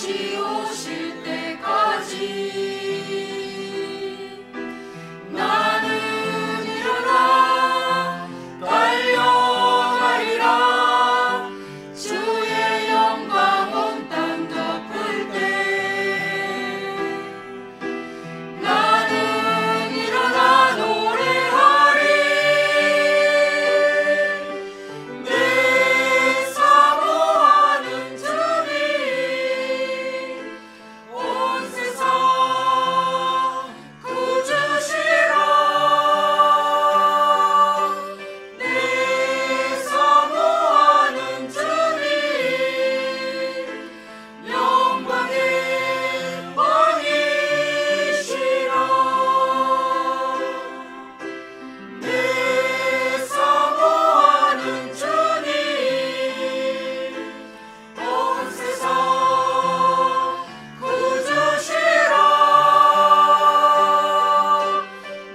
다시 오실 때까지 나는 일어나 달려가리라. 주의 영광 온 땅 덮을 때 나는 일어나 노래하리. 내 사모하는 주님 온 세상 구주시라. 내 사모하는 주님 영광의 왕이시라. 내 사모하는 주님 온 세상 구주시라.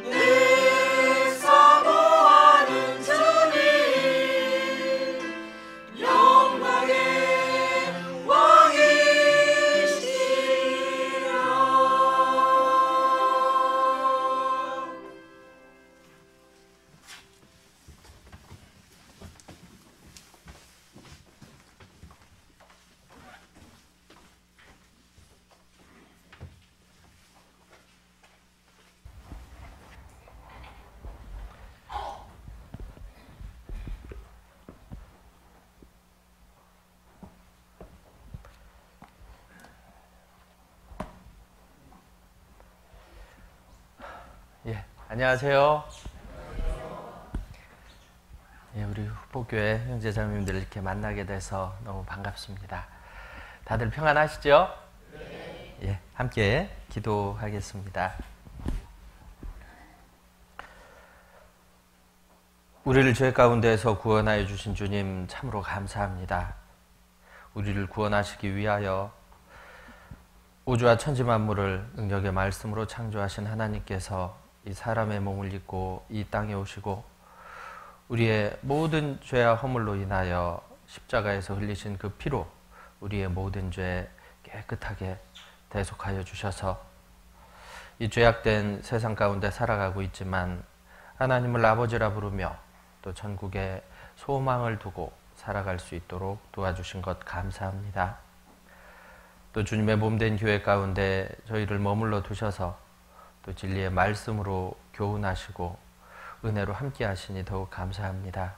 내 사모하는 주님 영광의 왕이시라. 예, 안녕하세요. 예, 우리 후보교회 형제자매님들 이렇게 만나게 돼서 너무 반갑습니다. 다들 평안하시죠? 예, 함께 기도하겠습니다. 우리를 죄 가운데에서 구원하여 주신 주님 참으로 감사합니다. 우리를 구원하시기 위하여 우주와 천지 만물을 능력의 말씀으로 창조하신 하나님께서 이 사람의 몸을 입고 이 땅에 오시고 우리의 모든 죄와 허물로 인하여 십자가에서 흘리신 그 피로 우리의 모든 죄 깨끗하게 대속하여 주셔서 이 죄악된 세상 가운데 살아가고 있지만 하나님을 아버지라 부르며 또 천국에 소망을 두고 살아갈 수 있도록 도와주신 것 감사합니다. 또 주님의 몸된 교회 가운데 저희를 머물러 두셔서 또 진리의 말씀으로 교훈하시고 은혜로 함께 하시니 더욱 감사합니다.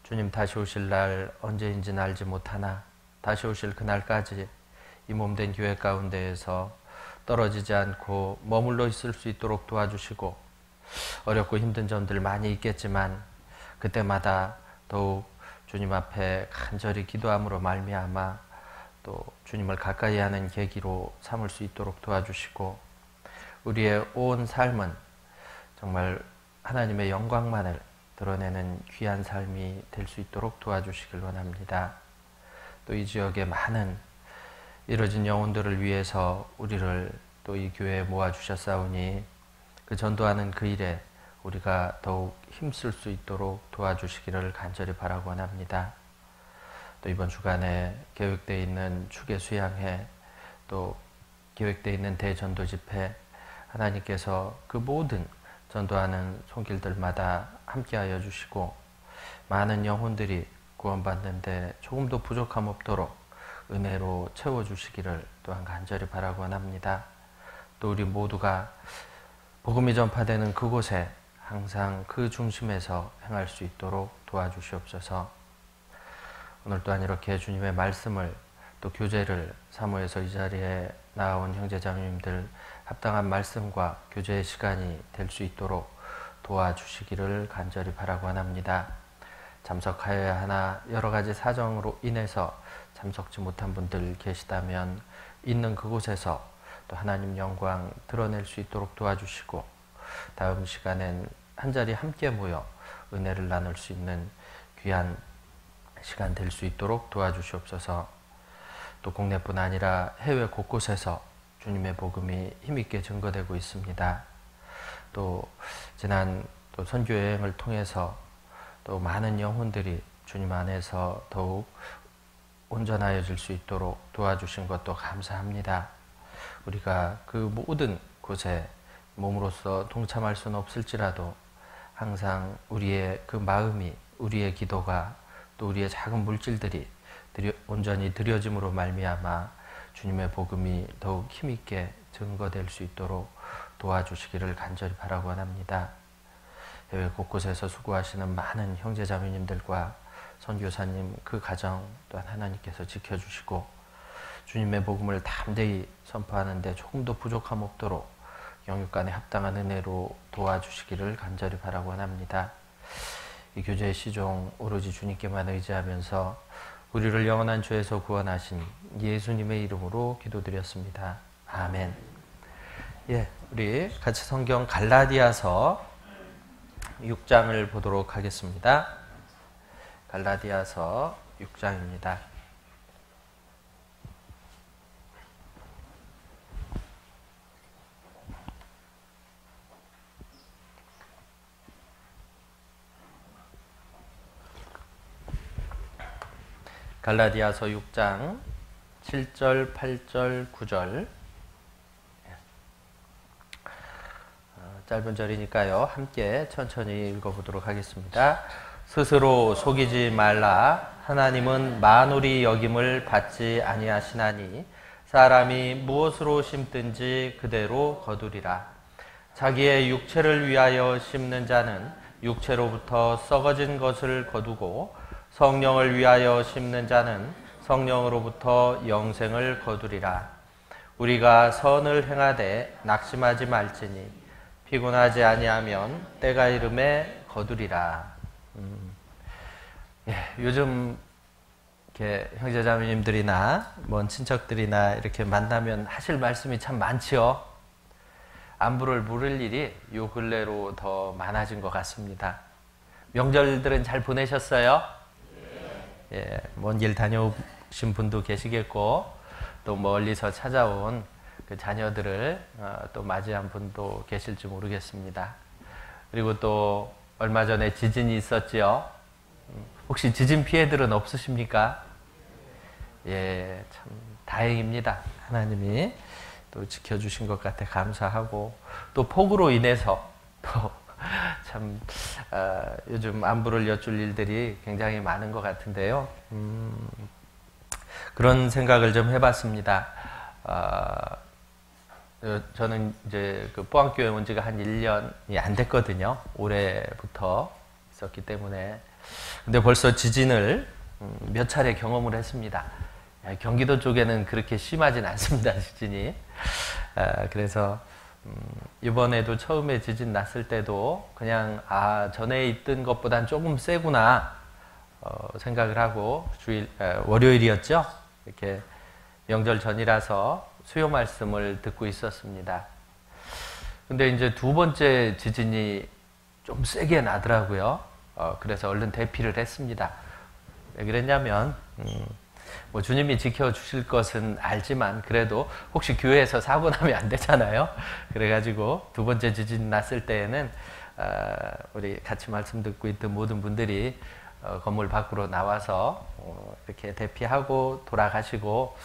주님 다시 오실 날 언제인지는 알지 못하나 다시 오실 그날까지 이 몸된 교회 가운데에서 떨어지지 않고 머물러 있을 수 있도록 도와주시고 어렵고 힘든 점들 많이 있겠지만 그때마다 더욱 주님 앞에 간절히 기도함으로 말미암아 또 주님을 가까이 하는 계기로 삼을 수 있도록 도와주시고 우리의 온 삶은 정말 하나님의 영광만을 드러내는 귀한 삶이 될 수 있도록 도와주시길 원합니다. 또 이 지역의 많은 이뤄진 영혼들을 위해서 우리를 또 이 교회에 모아주셨사오니 그 전도하는 그 일에 우리가 더욱 힘쓸 수 있도록 도와주시기를 간절히 바라고 원합니다. 또 이번 주간에 계획되어 있는 축의 수양회 또 계획되어 있는 대전도 집회 하나님께서 그 모든 전도하는 손길들마다 함께하여 주시고 많은 영혼들이 구원받는데 조금도 부족함 없도록 은혜로 채워주시기를 또한 간절히 바라고 원합니다. 또 우리 모두가 복음이 전파되는 그곳에 항상 그 중심에서 행할 수 있도록 도와주시옵소서. 오늘 또한 이렇게 주님의 말씀을 또 교제를 사모해서 이 자리에 나온 형제자매님들 합당한 말씀과 교제의 시간이 될 수 있도록 도와주시기를 간절히 바라고 원합니다. 참석하여야 하나 여러 가지 사정으로 인해서 참석지 못한 분들 계시다면 있는 그곳에서 또 하나님 영광 드러낼 수 있도록 도와주시고 다음 시간엔 한자리 함께 모여 은혜를 나눌 수 있는 귀한 시간 될 수 있도록 도와주시옵소서. 또 국내뿐 아니라 해외 곳곳에서 주님의 복음이 힘있게 증거되고 있습니다. 또 지난 또 선교 여행을 통해서 또 많은 영혼들이 주님 안에서 더욱 온전하여질 수 있도록 도와주신 것도 감사합니다. 우리가 그 모든 곳에 몸으로서 동참할 수는 없을지라도 항상 우리의 그 마음이, 우리의 기도가, 또 우리의 작은 물질들이 온전히 드려짐으로 말미암아 주님의 복음이 더욱 힘있게 증거될 수 있도록 도와주시기를 간절히 바라고 원합니다. 해외 곳곳에서 수고하시는 많은 형제자매님들과 선교사님 그 가정 또한 하나님께서 지켜주시고 주님의 복음을 담대히 선포하는 데 조금 더 부족함 없도록 영육간에 합당한 은혜로 도와주시기를 간절히 바라고 원합니다. 이 교제의 시종 오로지 주님께만 의지하면서 우리를 영원한 죄에서 구원하신 예수님의 이름으로 기도드렸습니다. 아멘. 예, 우리 같이 성경 갈라디아서 6장을 보도록 하겠습니다. 갈라디아서 6장입니다. 갈라디아서 6장 7절, 8절, 9절 짧은 절이니까요. 함께 천천히 읽어보도록 하겠습니다. 스스로 속이지 말라. 하나님은 만홀이 여김을 받지 아니하시나니 사람이 무엇으로 심든지 그대로 거두리라. 자기의 육체를 위하여 심는 자는 육체로부터 썩어진 것을 거두고 성령을 위하여 심는 자는 성령으로부터 영생을 거두리라. 우리가 선을 행하되 낙심하지 말지니 피곤하지 아니하면 때가 이름에 거두리라. 예, 요즘 이렇게 형제자매님들이나 먼 친척들이나 이렇게 만나면 하실 말씀이 참 많지요. 안부를 물을 일이 요 근래로 더 많아진 것 같습니다. 명절들은 잘 보내셨어요? 예, 먼 길 다녀오신 분도 계시겠고 또 멀리서 찾아온 그 자녀들을 또 맞이한 분도 계실지 모르겠습니다. 그리고 또 얼마 전에 지진이 있었지요. 혹시 지진 피해들은 없으십니까? 예, 참 다행입니다. 하나님이 또 지켜주신 것 같아 감사하고 또 폭우로 인해서 또 참 요즘 안부를 여쭐 일들이 굉장히 많은 것 같은데요. 그런 생각을 좀 해봤습니다. 저는 이제 그 포항교회 온 지가 한 1년이 안 됐거든요. 올해부터 있었기 때문에. 근데 벌써 지진을 몇 차례 경험을 했습니다. 경기도 쪽에는 그렇게 심하진 않습니다, 지진이. 그래서 이번에도 처음에 지진 났을 때도 그냥 전에 있던 것보단 조금 세구나 생각을 하고 월요일이었죠. 이렇게 명절 전이라서 수요 말씀을 듣고 있었습니다. 근데 이제 두 번째 지진이 좀 세게 나더라고요. 그래서 얼른 대피를 했습니다. 왜 그랬냐면 뭐 주님이 지켜주실 것은 알지만 그래도 혹시 교회에서 사고 나면 안 되잖아요. 그래가지고 두 번째 지진 났을 때에는 우리 같이 말씀 듣고 있던 모든 분들이 건물 밖으로 나와서 이렇게 대피하고 돌아가시고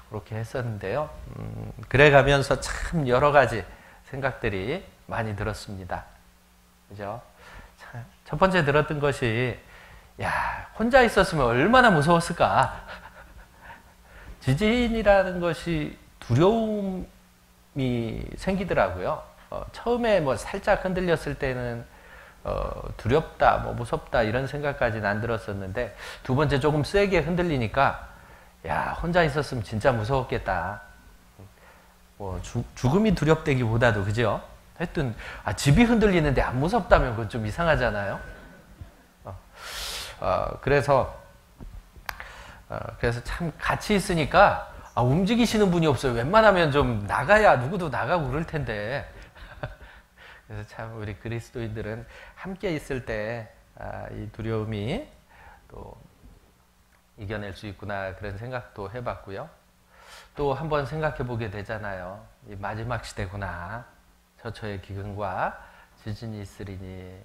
그렇게 했었는데요. 그래가면서 참 여러 가지 생각들이 많이 들었습니다. 그죠? 첫 번째 들었던 것이 야, 혼자 있었으면 얼마나 무서웠을까. 지진이라는 것이 두려움이 생기더라고요. 처음에 뭐 살짝 흔들렸을 때는 두렵다, 뭐 무섭다 이런 생각까지는 안 들었었는데 두 번째 조금 세게 흔들리니까 야, 혼자 있었으면 진짜 무서웠겠다. 뭐 죽음이 두렵다기보다도 그죠? 하여튼 집이 흔들리는데 안 무섭다면 그건 좀 이상하잖아요. 그래서 참 같이 있으니까 움직이시는 분이 없어요. 웬만하면 좀 나가야 누구도 나가고 그럴 텐데. 그래서 참 우리 그리스도인들은 함께 있을 때 이 두려움이 또 이겨낼 수 있구나 그런 생각도 해봤고요. 또 한번 생각해 보게 되잖아요. 이 마지막 시대구나. 저처의 기근과 지진이 있으리니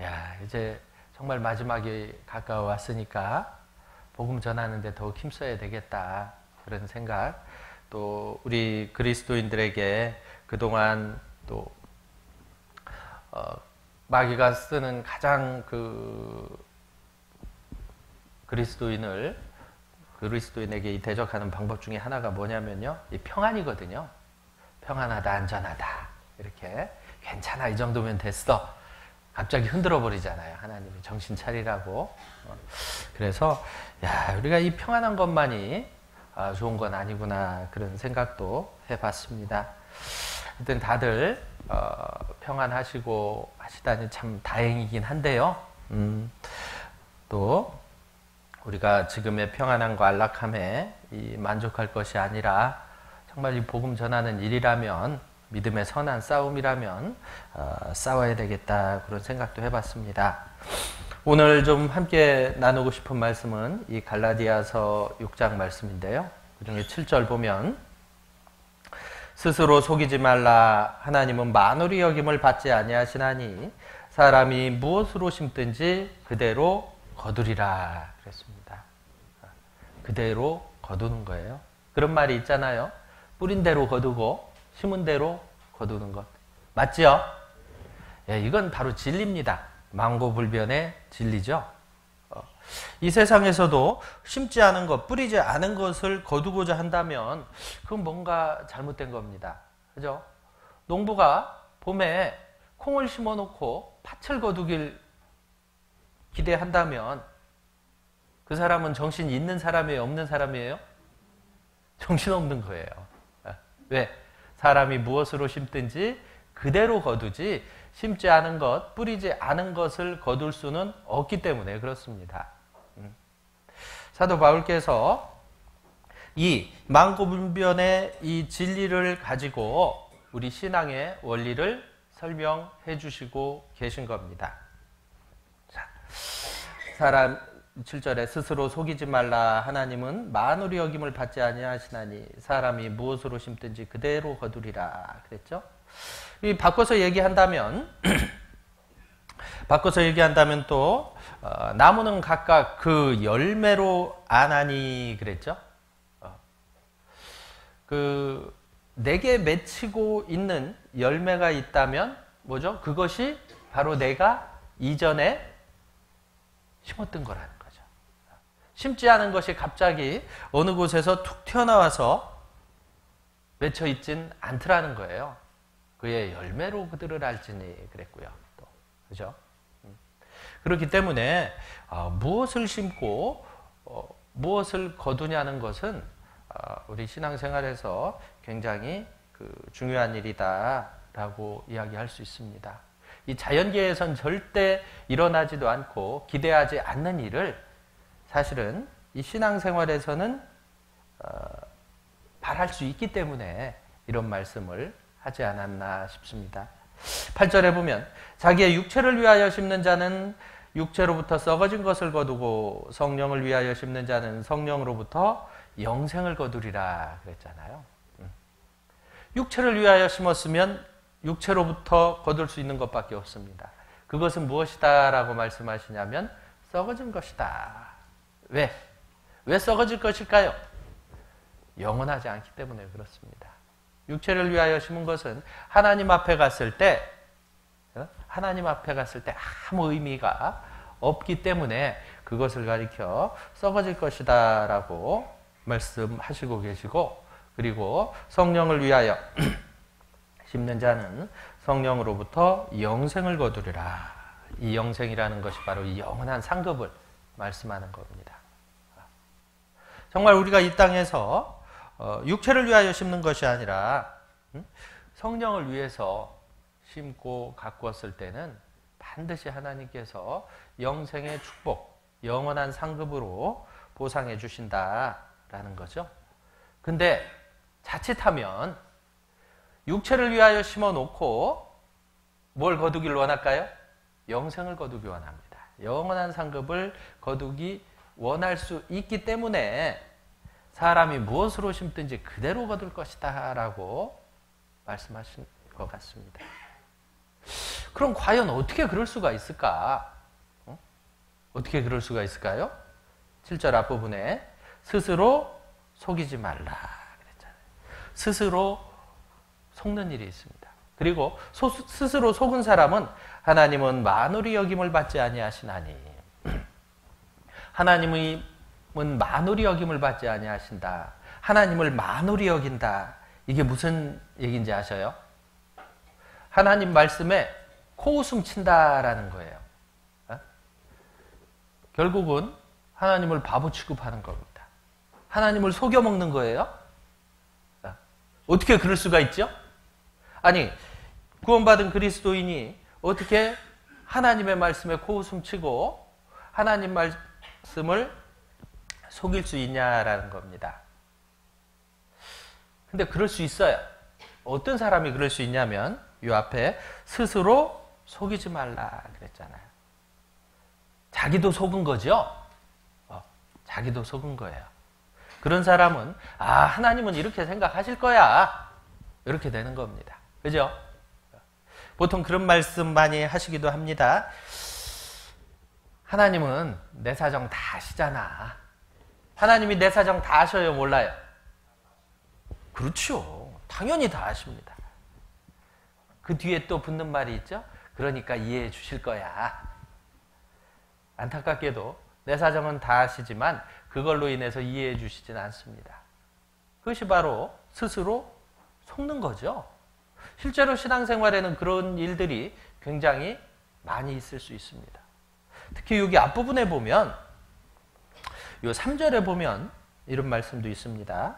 야, 이제 정말 마지막이 가까워 왔으니까 복음 전하는데 더욱 힘써야 되겠다. 그런 생각. 또 우리 그리스도인들에게 그동안 또 마귀가 쓰는 가장 그리스도인에게 대적하는 방법 중에 하나가 뭐냐면요, 이 평안이거든요. 평안하다, 안전하다, 이렇게 괜찮아, 이 정도면 됐어. 갑자기 흔들어 버리잖아요. 하나님이 정신 차리라고. 그래서 우리가 이 평안한 것만이 좋은 건 아니구나, 그런 생각도 해봤습니다. 하여튼 다들 평안하시고 하시다니 참 다행이긴 한데요. 또 우리가 지금의 평안함과 안락함에 만족할 것이 아니라 정말 이 복음 전하는 일이라면, 믿음의 선한 싸움이라면 싸워야 되겠다, 그런 생각도 해봤습니다. 오늘 좀 함께 나누고 싶은 말씀은 이 갈라디아서 6장 말씀인데요. 그중에 7절 보면 스스로 속이지 말라. 하나님은 만홀히 여김을 받지 아니하시나니 사람이 무엇으로 심든지 그대로 거두리라 그랬습니다. 그대로 거두는 거예요. 그런 말이 있잖아요. 뿌린 대로 거두고 심은 대로 거두는 것. 맞죠? 이건 바로 진리입니다. 망고불변의 진리죠. 이 세상에서도 심지 않은 것, 뿌리지 않은 것을 거두고자 한다면 그건 뭔가 잘못된 겁니다. 그죠? 농부가 봄에 콩을 심어놓고 팥을 거두길 기대한다면 그 사람은 정신 있는 사람이에요? 없는 사람이에요? 정신없는 거예요. 왜? 사람이 무엇으로 심든지 그대로 거두지 심지 않은 것, 뿌리지 않은 것을 거둘 수는 없기 때문에 그렇습니다. 사도 바울께서 이 망고분변의 이 진리를 가지고 우리 신앙의 원리를 설명해 주시고 계신 겁니다. 자, 사람 7절에 스스로 속이지 말라. 하나님은 만홀히 여김을 받지 아니하시나니 사람이 무엇으로 심든지 그대로 거두리라 그랬죠. 이 바꿔서 얘기한다면 또 나무는 각각 그 열매로 아나니 그랬죠. 내게 맺히고 있는 열매가 있다면 뭐죠? 그것이 바로 내가 이전에 심었던 거라는 거죠. 심지 않은 것이 갑자기 어느 곳에서 툭 튀어나와서 맺혀 있진 않더라는 거예요. 그의 열매로 그들을 알지니 그랬고요. 또 그죠? 그렇기 때문에 무엇을 심고 무엇을 거두냐는 것은 우리 신앙생활에서 굉장히 중요한 일이다라고 이야기할 수 있습니다. 이 자연계에선 절대 일어나지도 않고 기대하지 않는 일을 사실은 이 신앙생활에서는 바랄 수 있기 때문에 이런 말씀을 하지 않았나 싶습니다. 8절에 보면 자기의 육체를 위하여 심는 자는 육체로부터 썩어진 것을 거두고 성령을 위하여 심는 자는 성령으로부터 영생을 거두리라 그랬잖아요. 육체를 위하여 심었으면 육체로부터 거둘 수 있는 것밖에 없습니다. 그것은 무엇이다 라고 말씀하시냐면 썩어진 것이다. 왜? 왜 썩어질 것일까요? 영원하지 않기 때문에 그렇습니다. 육체를 위하여 심은 것은 하나님 앞에 갔을 때 아무 의미가 없기 때문에 그것을 가리켜 썩어질 것이다 라고 말씀하시고 계시고, 그리고 성령을 위하여 심는 자는 성령으로부터 영생을 거두리라. 이 영생이라는 것이 바로 이 영원한 상급을 말씀하는 겁니다. 정말 우리가 이 땅에서 육체를 위하여 심는 것이 아니라 성령을 위해서 심고 가꾸었을 때는 반드시 하나님께서 영생의 축복, 영원한 상급으로 보상해 주신다라는 거죠. 근데 자칫하면 육체를 위하여 심어놓고 뭘 거두길 원할까요? 영생을 거두기 원합니다. 영원한 상급을 거두기 원할 수 있기 때문에 사람이 무엇으로 심든지 그대로 거둘 것이다 라고 말씀하신 것 같습니다. 그럼 과연 어떻게 그럴 수가 있을까? 어떻게 그럴 수가 있을까요? 7절 앞부분에 스스로 속이지 말라 그랬잖아요. 스스로 속는 일이 있습니다. 그리고 스스로 속은 사람은 하나님은 만홀히 여김을 받지 아니하시나니 하나님은 만홀히 여김을 받지 아니하신다. 하나님을 만홀히 여긴다. 이게 무슨 얘기인지 아셔요? 하나님 말씀에 코웃음 친다라는 거예요. 결국은 하나님을 바보 취급하는 겁니다. 하나님을 속여먹는 거예요. 어떻게 그럴 수가 있죠? 아니, 구원받은 그리스도인이 어떻게 하나님의 말씀에 코웃음 치고 하나님 말씀을 속일 수 있냐라는 겁니다. 근데 그럴 수 있어요. 어떤 사람이 그럴 수 있냐면 이 앞에 스스로 속이지 말라 그랬잖아요. 자기도 속은 거죠. 자기도 속은 거예요. 그런 사람은 하나님은 이렇게 생각하실 거야. 이렇게 되는 겁니다. 그죠? 보통 그런 말씀 많이 하시기도 합니다. 하나님은 내 사정 다 아시잖아. 하나님이 내 사정 다 아셔요, 몰라요? 그렇죠. 당연히 다 아십니다. 그 뒤에 또 붙는 말이 있죠. 그러니까 이해해 주실 거야. 안타깝게도 내 사정은 다 아시지만 그걸로 인해서 이해해 주시진 않습니다. 그것이 바로 스스로 속는 거죠. 실제로 신앙생활에는 그런 일들이 굉장히 많이 있을 수 있습니다. 특히 여기 앞부분에 보면 이 3절에 보면 이런 말씀도 있습니다.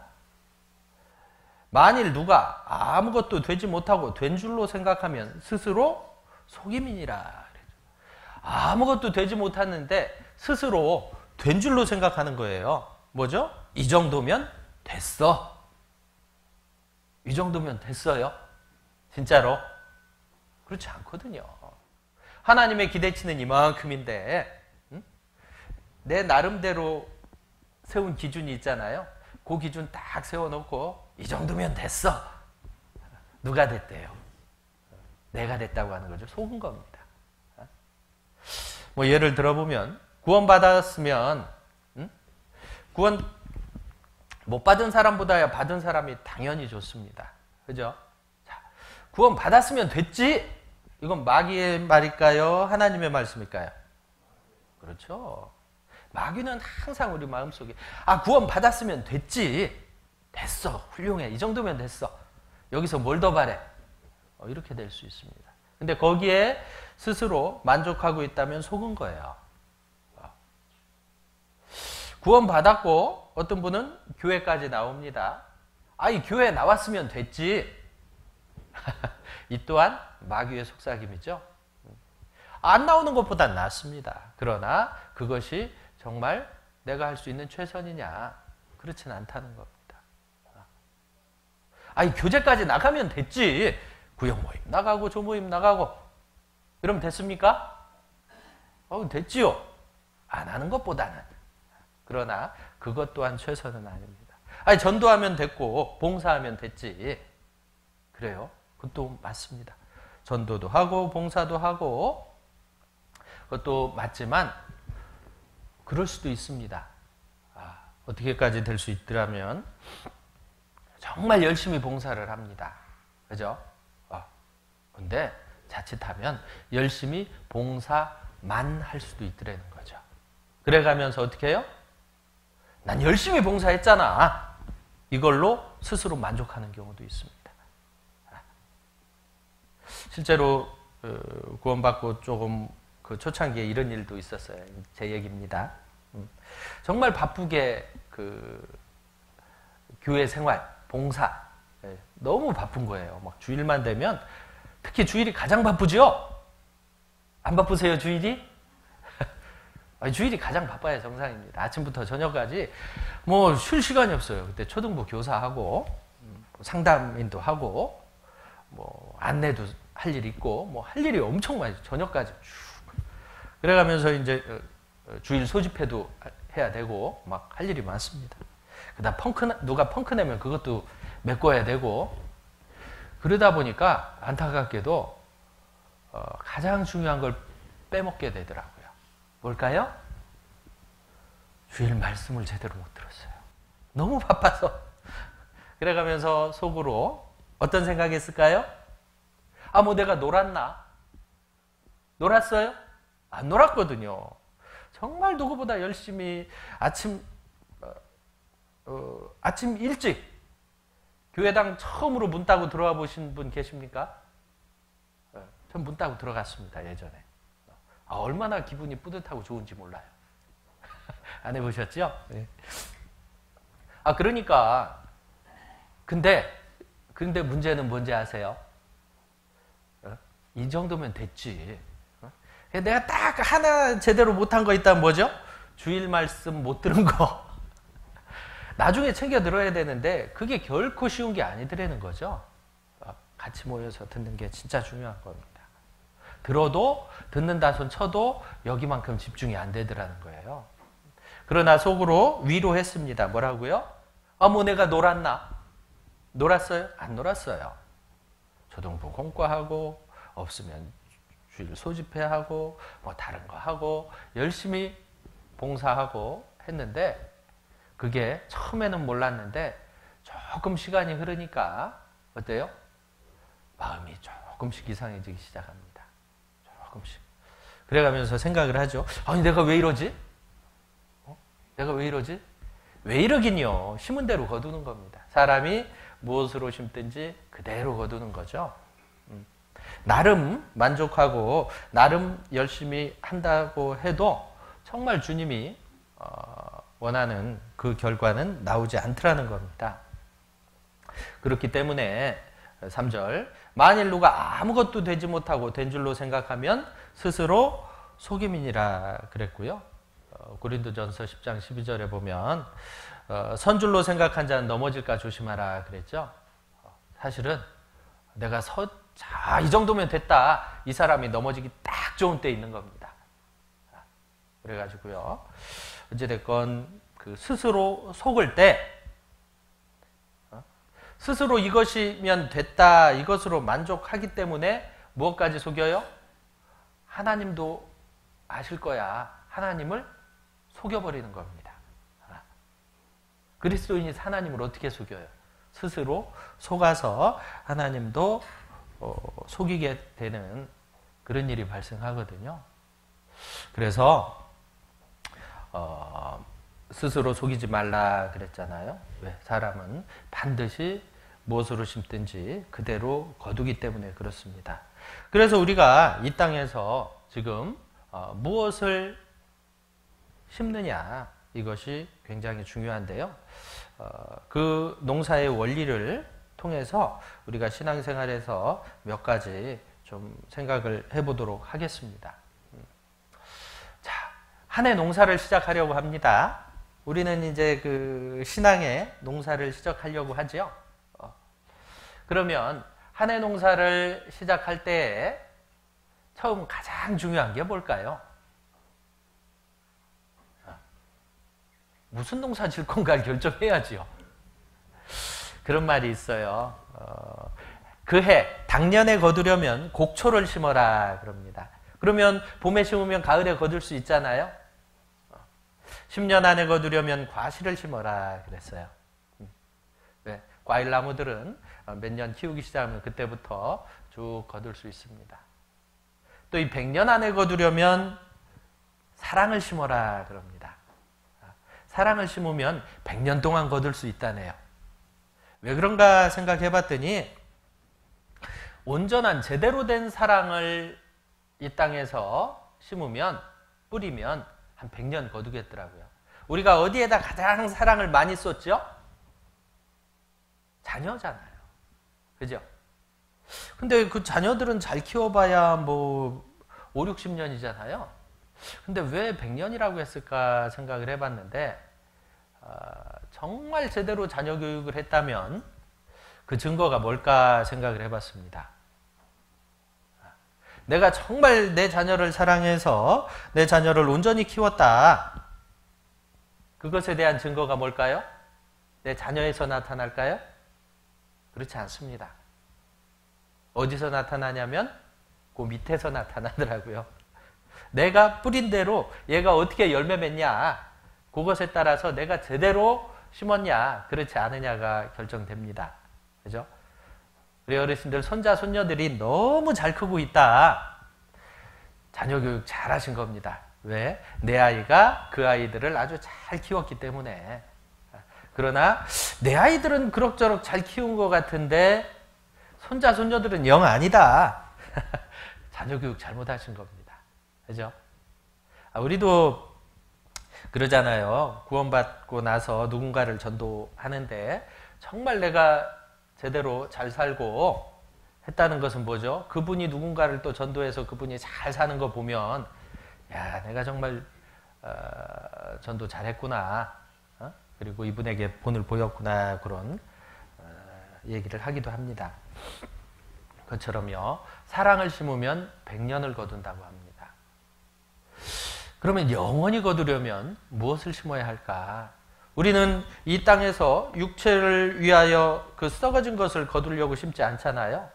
만일 누가 아무것도 되지 못하고 된 줄로 생각하면 스스로 속임이니라. 아무것도 되지 못하는데 스스로 된 줄로 생각하는 거예요. 뭐죠? 이 정도면 됐어. 이 정도면 됐어요. 진짜로? 그렇지 않거든요. 하나님의 기대치는 이만큼인데 내 나름대로 세운 기준이 있잖아요. 그 기준 딱 세워놓고 이 정도면 됐어. 누가 됐대요? 내가 됐다고 하는 거죠. 속은 겁니다. 뭐 예를 들어보면 구원받았으면 구원 못 받은 사람보다야 받은 사람이 당연히 좋습니다. 그죠? 자, 구원 받았으면 됐지? 이건 마귀의 말일까요? 하나님의 말씀일까요? 그렇죠. 마귀는 항상 우리 마음속에 구원 받았으면 됐지. 됐어. 훌륭해. 이 정도면 됐어. 여기서 뭘 더 바래? 이렇게 될 수 있습니다. 근데 거기에 스스로 만족하고 있다면 속은 거예요. 구원 받았고 어떤 분은 교회까지 나옵니다. 이 교회 나왔으면 됐지. 이 또한 마귀의 속삭임이죠. 안 나오는 것보단 낫습니다. 그러나 그것이 정말 내가 할 수 있는 최선이냐? 그렇진 않다는 겁니다. 교제까지 나가면 됐지. 구역 모임 나가고 조모임 나가고 그럼 됐습니까? 됐지요. 안 하는 것보다는. 그러나 그것 또한 최선은 아닙니다. 전도하면 됐고 봉사하면 됐지. 그래요. 그것도 맞습니다. 전도도 하고 봉사도 하고 그것도 맞지만 그럴 수도 있습니다. 어떻게까지 될 수 있더라면 정말 열심히 봉사를 합니다. 그죠? 근데 자칫하면 열심히 봉사만 할 수도 있더라는 거죠. 그래가면서 어떻게 해요? 난 열심히 봉사했잖아. 이걸로 스스로 만족하는 경우도 있습니다. 실제로 구원받고 조금 그 초창기에 이런 일도 있었어요. 제 얘기입니다. 정말 바쁘게 그 교회 생활, 봉사 너무 바쁜 거예요. 막 주일만 되면 특히 주일이 가장 바쁘죠? 안 바쁘세요, 주일이? 주일이 가장 바빠야 정상입니다. 아침부터 저녁까지 뭐 쉴 시간이 없어요. 그때 초등부 교사하고 상담인도 하고 뭐 안내도 할 일이 있고 뭐 할 일이 엄청 많이 저녁까지 쭉 그래가면서 이제 주일 소집회도 해야 되고 막 할 일이 많습니다. 그다음 누가 펑크 내면 그것도 메꿔야 되고 그러다 보니까 안타깝게도 가장 중요한 걸 빼먹게 되더라고요. 뭘까요? 주일 말씀을 제대로 못 들었어요. 너무 바빠서. 그래가면서 속으로 어떤 생각이 했을까요? 뭐 내가 놀았나? 놀았어요? 안 놀았거든요. 정말 누구보다 열심히 아침 일찍 교회당 처음으로 문 따고 들어와 보신 분 계십니까? 전 문 따고 들어갔습니다, 예전에. 얼마나 기분이 뿌듯하고 좋은지 몰라요. 안 해보셨죠? 네. 그러니까 근데 문제는 뭔지 아세요? 이 정도면 됐지. 내가 딱 하나 제대로 못한 거 있다면 뭐죠? 주일 말씀 못 들은 거. 나중에 챙겨 들어야 되는데 그게 결코 쉬운 게 아니더라는 거죠. 같이 모여서 듣는 게 진짜 중요한 겁니다. 들어도 듣는다 손 쳐도 여기만큼 집중이 안 되더라는 거예요. 그러나 속으로 위로했습니다. 뭐라고요? 뭐 내가 놀았나? 놀았어요? 안 놀았어요. 초등부 공과하고 없으면 주일 소집회하고 뭐 다른 거 하고 열심히 봉사하고 했는데 그게 처음에는 몰랐는데 조금 시간이 흐르니까 어때요? 마음이 조금씩 이상해지기 시작합니다. 조금씩. 그래가면서 생각을 하죠. 아니 내가 왜 이러지? 내가 왜 이러지? 왜 이러긴요. 심은 대로 거두는 겁니다. 사람이 무엇으로 심든지 그대로 거두는 거죠. 나름 만족하고 나름 열심히 한다고 해도 정말 주님이 원하는 그 결과는 나오지 않더라는 겁니다. 그렇기 때문에 3절 만일 누가 아무것도 되지 못하고 된 줄로 생각하면 스스로 속임이니라 그랬고요. 고린도전서 10장 12절에 보면 선줄로 생각한 자는 넘어질까 조심하라 그랬죠. 사실은 내가 이 정도면 됐다. 이 사람이 넘어지기 딱 좋은 때 있는 겁니다. 그래가지고요. 어찌됐건 그 스스로 속을 때 스스로 이것이면 됐다. 이것으로 만족하기 때문에 무엇까지 속여요? 하나님도 아실 거야. 하나님을 속여버리는 겁니다. 그리스도인이 하나님을 어떻게 속여요? 스스로 속아서 하나님도 속이게 되는 그런 일이 발생하거든요. 그래서 스스로 속이지 말라 그랬잖아요. 왜? 사람은 반드시 무엇으로 심든지 그대로 거두기 때문에 그렇습니다. 그래서 우리가 이 땅에서 지금 무엇을 심느냐 이것이 굉장히 중요한데요. 그 농사의 원리를 통해서 우리가 신앙생활에서 몇 가지 좀 생각을 해보도록 하겠습니다. 자, 한 해 농사를 시작하려고 합니다. 우리는 이제 그 신앙의 농사를 시작하려고 하죠. 그러면 한 해 농사를 시작할 때 처음 가장 중요한 게 뭘까요? 무슨 농사 질 건가를 결정해야지요. 그런 말이 있어요. 그 해, 당년에 거두려면 곡초를 심어라 그럽니다. 그러면 봄에 심으면 가을에 거둘 수 있잖아요. 10년 안에 거두려면 과실을 심어라 그랬어요. 네, 과일 나무들은 몇 년 키우기 시작하면 그때부터 쭉 거둘 수 있습니다. 또 이 100년 안에 거두려면 사랑을 심어라 그럽니다. 사랑을 심으면 100년 동안 거둘 수 있다네요. 왜 그런가 생각해 봤더니 온전한 제대로 된 사랑을 이 땅에서 심으면 뿌리면 한 100년 거두겠더라고요. 우리가 어디에다 가장 사랑을 많이 쏟죠? 자녀잖아요. 그죠? 근데 그 자녀들은 잘 키워봐야 뭐 5, 60년이잖아요. 근데 왜 100년이라고 했을까 생각을 해봤는데 정말 제대로 자녀 교육을 했다면 그 증거가 뭘까 생각을 해봤습니다. 내가 정말 내 자녀를 사랑해서 내 자녀를 온전히 키웠다. 그것에 대한 증거가 뭘까요? 내 자녀에서 나타날까요? 그렇지 않습니다. 어디서 나타나냐면 그 밑에서 나타나더라고요. 내가 뿌린 대로 얘가 어떻게 열매 맺냐? 그것에 따라서 내가 제대로 심었냐, 그렇지 않느냐가 결정됩니다. 그죠? 우리 어르신들, 손자, 손녀들이 너무 잘 크고 있다. 자녀 교육 잘 하신 겁니다. 왜? 내 아이가 그 아이들을 아주 잘 키웠기 때문에. 그러나 내 아이들은 그럭저럭 잘 키운 것 같은데 손자, 손녀들은 영 아니다. 자녀 교육 잘못하신 겁니다. 그죠? 우리도 그러잖아요. 구원받고 나서 누군가를 전도하는데 정말 내가 제대로 잘 살고 했다는 것은 뭐죠? 그분이 누군가를 또 전도해서 그분이 잘 사는 거 보면 야, 내가 정말 전도 잘했구나. 그리고 이분에게 본을 보였구나. 그런 얘기를 하기도 합니다. 그것처럼요. 사랑을 심으면 100년을 거둔다고 합니다. 그러면 영원히 거두려면 무엇을 심어야 할까? 우리는 이 땅에서 육체를 위하여 그 썩어진 것을 거두려고 심지 않잖아요.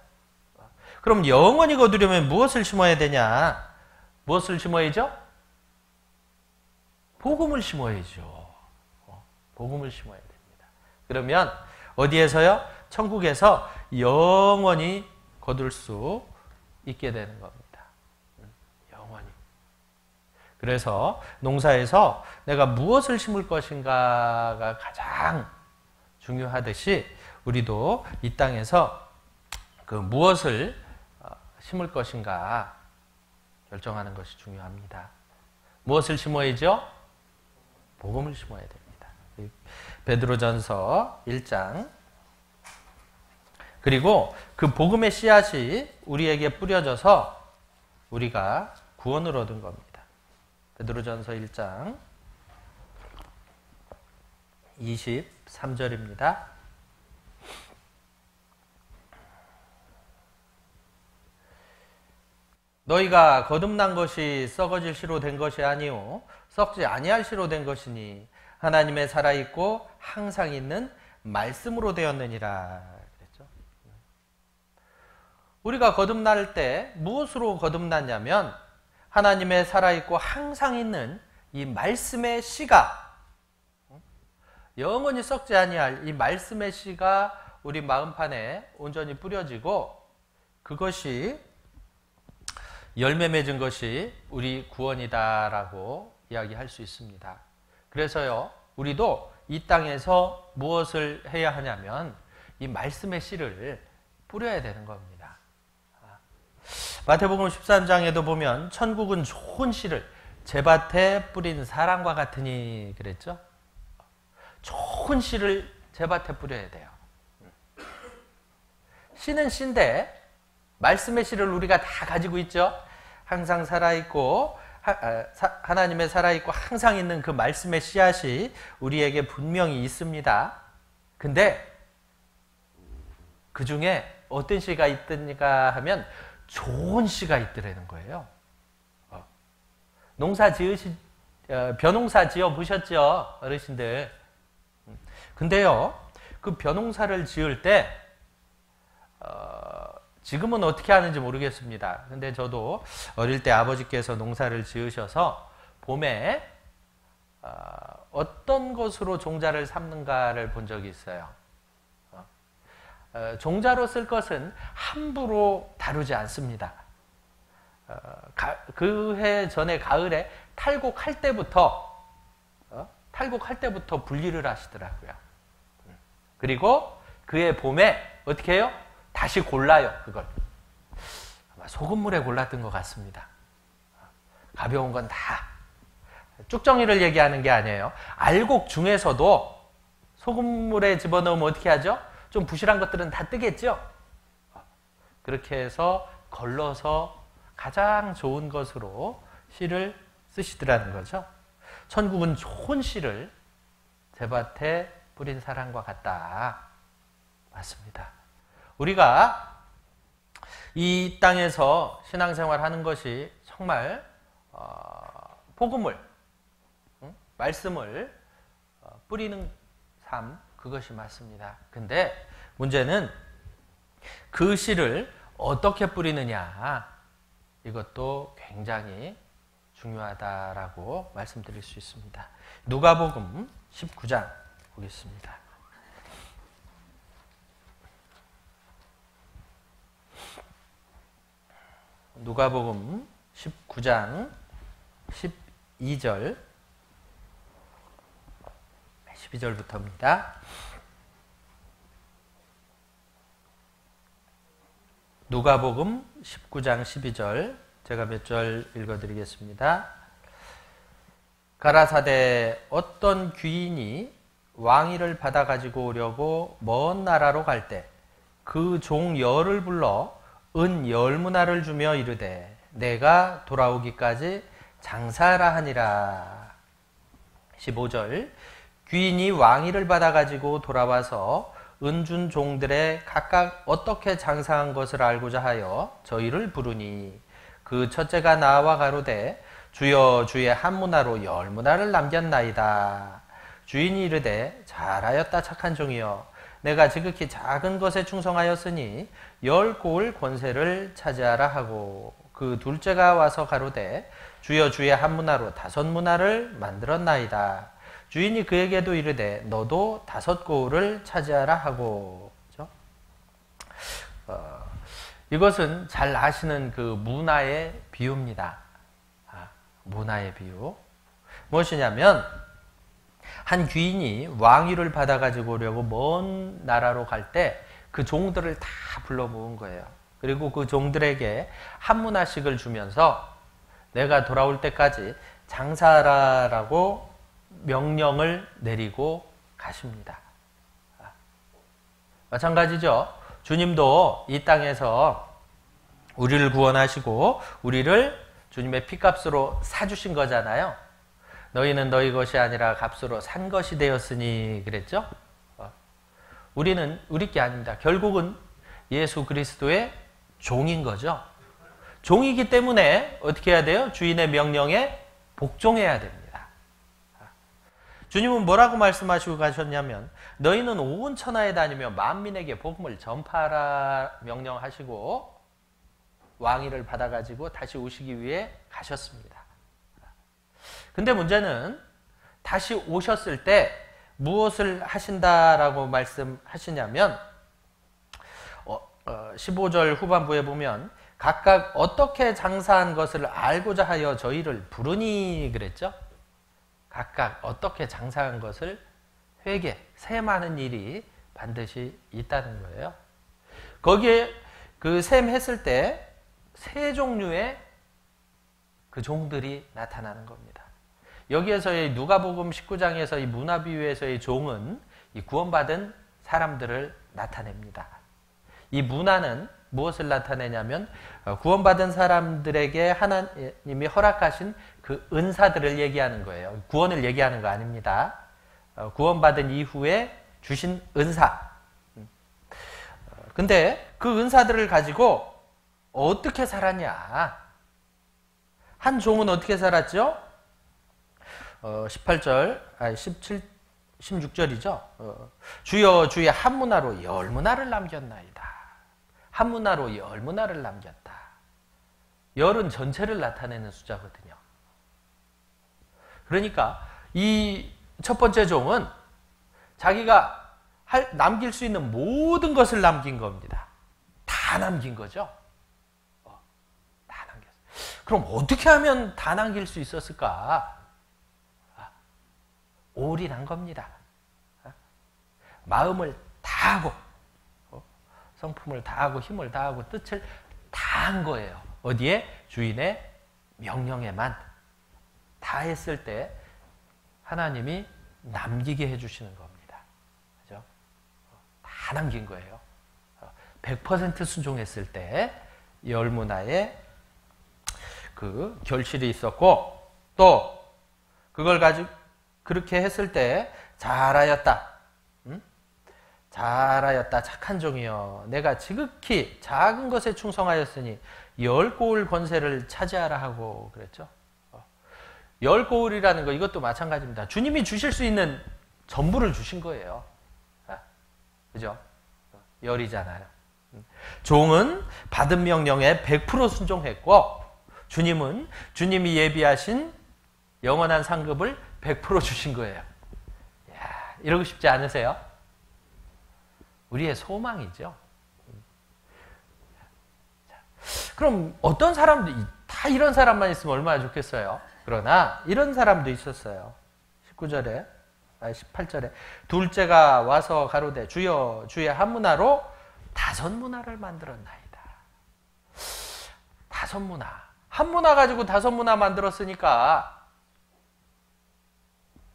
그럼 영원히 거두려면 무엇을 심어야 되냐? 무엇을 심어야죠? 복음을 심어야죠. 복음을 심어야 됩니다. 그러면 어디에서요? 천국에서 영원히 거둘 수 있게 되는 겁니다. 영원히. 그래서 농사에서 내가 무엇을 심을 것인가가 가장 중요하듯이 우리도 이 땅에서 그 무엇을 심을 것인가 결정하는 것이 중요합니다. 무엇을 심어야죠? 복음을 심어야 됩니다. 베드로전서 1장. 그리고 그 복음의 씨앗이 우리에게 뿌려져서 우리가 구원을 얻은 겁니다. 베드로전서 1장 23절입니다. 너희가 거듭난 것이 썩어질 씨로 된 것이 아니요 썩지 아니할 씨로 된 것이니 하나님의 살아있고 항상 있는 말씀으로 되었느니라 그랬죠. 우리가 거듭날 때 무엇으로 거듭났냐면 하나님의 살아있고 항상 있는 이 말씀의 씨가 영원히 썩지 아니할 이 말씀의 씨가 우리 마음판에 온전히 뿌려지고 그것이 열매 맺은 것이 우리 구원이다라고 이야기할 수 있습니다. 그래서요, 우리도 이 땅에서 무엇을 해야 하냐면 이 말씀의 씨를 뿌려야 되는 겁니다. 마태복음 13장에도 보면 천국은 좋은 씨를 제밭에 뿌린 사람과 같으니 그랬죠? 좋은 씨를 제밭에 뿌려야 돼요. 씨는 씨인데 말씀의 씨를 우리가 다 가지고 있죠? 항상 살아있고 하나님의 살아있고 항상 있는 그 말씀의 씨앗이 우리에게 분명히 있습니다. 근데 그 중에 어떤 씨가 있든가 하면 좋은 씨가 있더라는 거예요. 벼농사 지어 보셨죠? 어르신들. 근데요, 그 벼농사를 지을 때 지금은 어떻게 하는지 모르겠습니다. 근데 저도 어릴 때 아버지께서 농사를 지으셔서 봄에 어떤 것으로 종자를 삼는가를 본 적이 있어요. 종자로 쓸 것은 함부로 다루지 않습니다. 그 해 전에 가을에 탈곡할 때부터 분리를 하시더라고요. 그리고 그해 봄에 어떻게 해요? 다시 골라요, 그걸. 아마 소금물에 골랐던 것 같습니다. 가벼운 건 다. 쭉정이를 얘기하는 게 아니에요. 알곡 중에서도 소금물에 집어넣으면 어떻게 하죠? 좀 부실한 것들은 다 뜨겠죠? 그렇게 해서 걸러서 가장 좋은 것으로 씨를 쓰시더라는 거죠. 천국은 좋은 씨를 제밭에 뿌린 사람과 같다. 맞습니다. 우리가 이 땅에서 신앙생활 하는 것이 정말 복음을, 말씀을 뿌리는 삶, 그것이 맞습니다. 근데 문제는 그 씨를 어떻게 뿌리느냐, 이것도 굉장히 중요하다라고 말씀드릴 수 있습니다. 누가복음 19장 보겠습니다. 누가복음 19장 12절 12절부터입니다. 누가복음 19장 12절 제가 몇 절 읽어드리겠습니다. 가라사대 어떤 귀인이 왕위를 받아 가지고 오려고 먼 나라로 갈 때 그 종 열을 불러 은 10문화를 주며 이르되 내가 돌아오기까지 장사하라 하니라. 15절 귀인이 왕위를 받아 가지고 돌아와서 은준 종들의 각각 어떻게 장사한 것을 알고자 하여 저희를 부르니 그 첫째가 나와 가로되 주여 주의 한 문화로 10문화를 남겼나이다. 주인이 이르되 잘하였다 착한 종이여 내가 지극히 작은 것에 충성하였으니 10고을 권세를 차지하라 하고 그 둘째가 와서 가로되 주여 주의 한 문화로 5문화를 만들었나이다. 주인이 그에게도 이르되 너도 5고을을 차지하라 하고. 그렇죠? 이것은 잘 아시는 그 문화의 비유입니다. 문화의 비유. 무엇이냐면 한 귀인이 왕위를 받아가지고 오려고 먼 나라로 갈 때 그 종들을 다 불러 모은 거예요. 그리고 그 종들에게 한 문화씩을 주면서 내가 돌아올 때까지 장사하라라고 명령을 내리고 가십니다. 마찬가지죠. 주님도 이 땅에서 우리를 구원하시고 우리를 주님의 피값으로 사주신 거잖아요. 너희는 너희 것이 아니라 값으로 산 것이 되었으니 그랬죠. 우리는 우리 게 아닙니다. 결국은 예수 그리스도의 종인 거죠. 종이기 때문에 어떻게 해야 돼요? 주인의 명령에 복종해야 됩니다. 주님은 뭐라고 말씀하시고 가셨냐면 너희는 온 천하에 다니며 만민에게 복음을 전파하라 명령하시고 왕위를 받아가지고 다시 오시기 위해 가셨습니다. 근데 문제는 다시 오셨을 때 무엇을 하신다라고 말씀하시냐면 15절 후반부에 보면 각각 어떻게 장사한 것을 알고자 하여 저희를 부르니 그랬죠. 각각 어떻게 장사한 것을 회개, 셈하는 일이 반드시 있다는 거예요. 거기에 그 셈했을 때 세 종류의 그 종들이 나타나는 겁니다. 여기에서의 누가복음 19장에서 이 문화 비유에서의 종은 이 구원받은 사람들을 나타냅니다. 이 문화는 무엇을 나타내냐면 구원받은 사람들에게 하나님이 허락하신 그 은사들을 얘기하는 거예요. 구원을 얘기하는 거 아닙니다. 구원받은 이후에 주신 은사. 근데 그 은사들을 가지고 어떻게 살았냐? 한 종은 어떻게 살았죠? 18절, 17, 16절이죠. 주여 주의 한 문화로 10문화를 남겼나이다. 한 문화로 10문화를 남겼다. 10은 전체를 나타내는 숫자거든요. 그러니까 이 첫 번째 종은 자기가 남길 수 있는 모든 것을 남긴 겁니다. 다 남긴 거죠. 다 남겼어요. 그럼 어떻게 하면 다 남길 수 있었을까? 올인한 겁니다. 마음을 다하고 성품을 다하고 힘을 다하고 뜻을 다한 거예요. 어디에? 주인의 명령에만 다 했을 때 하나님이 남기게 해주시는 겁니다. 그죠? 다 남긴 거예요. 100% 순종했을 때 열문화에 그 결실이 있었고 또 그걸 가지고 그렇게 했을 때 잘하였다. 잘하였다 착한 종이여 내가 지극히 작은 것에 충성하였으니 10고을 권세를 차지하라 하고 그랬죠. 10고을이라는 거 이것도 마찬가지입니다. 주님이 주실 수 있는 전부를 주신 거예요. 그죠? 열이잖아요. 종은 받은 명령에 100% 순종했고 주님은 주님이 예비하신 영원한 상급을 100% 주신 거예요. 이야, 이러고 싶지 않으세요? 우리의 소망이죠. 그럼 어떤 사람도 다 이런 사람만 있으면 얼마나 좋겠어요. 그러나 이런 사람도 있었어요. 19절에 18절에 둘째가 와서 가로되 주여 주의 한 문화로 5문화를 만들었나이다. 5문화. 한 문화 가지고 5문화 만들었으니까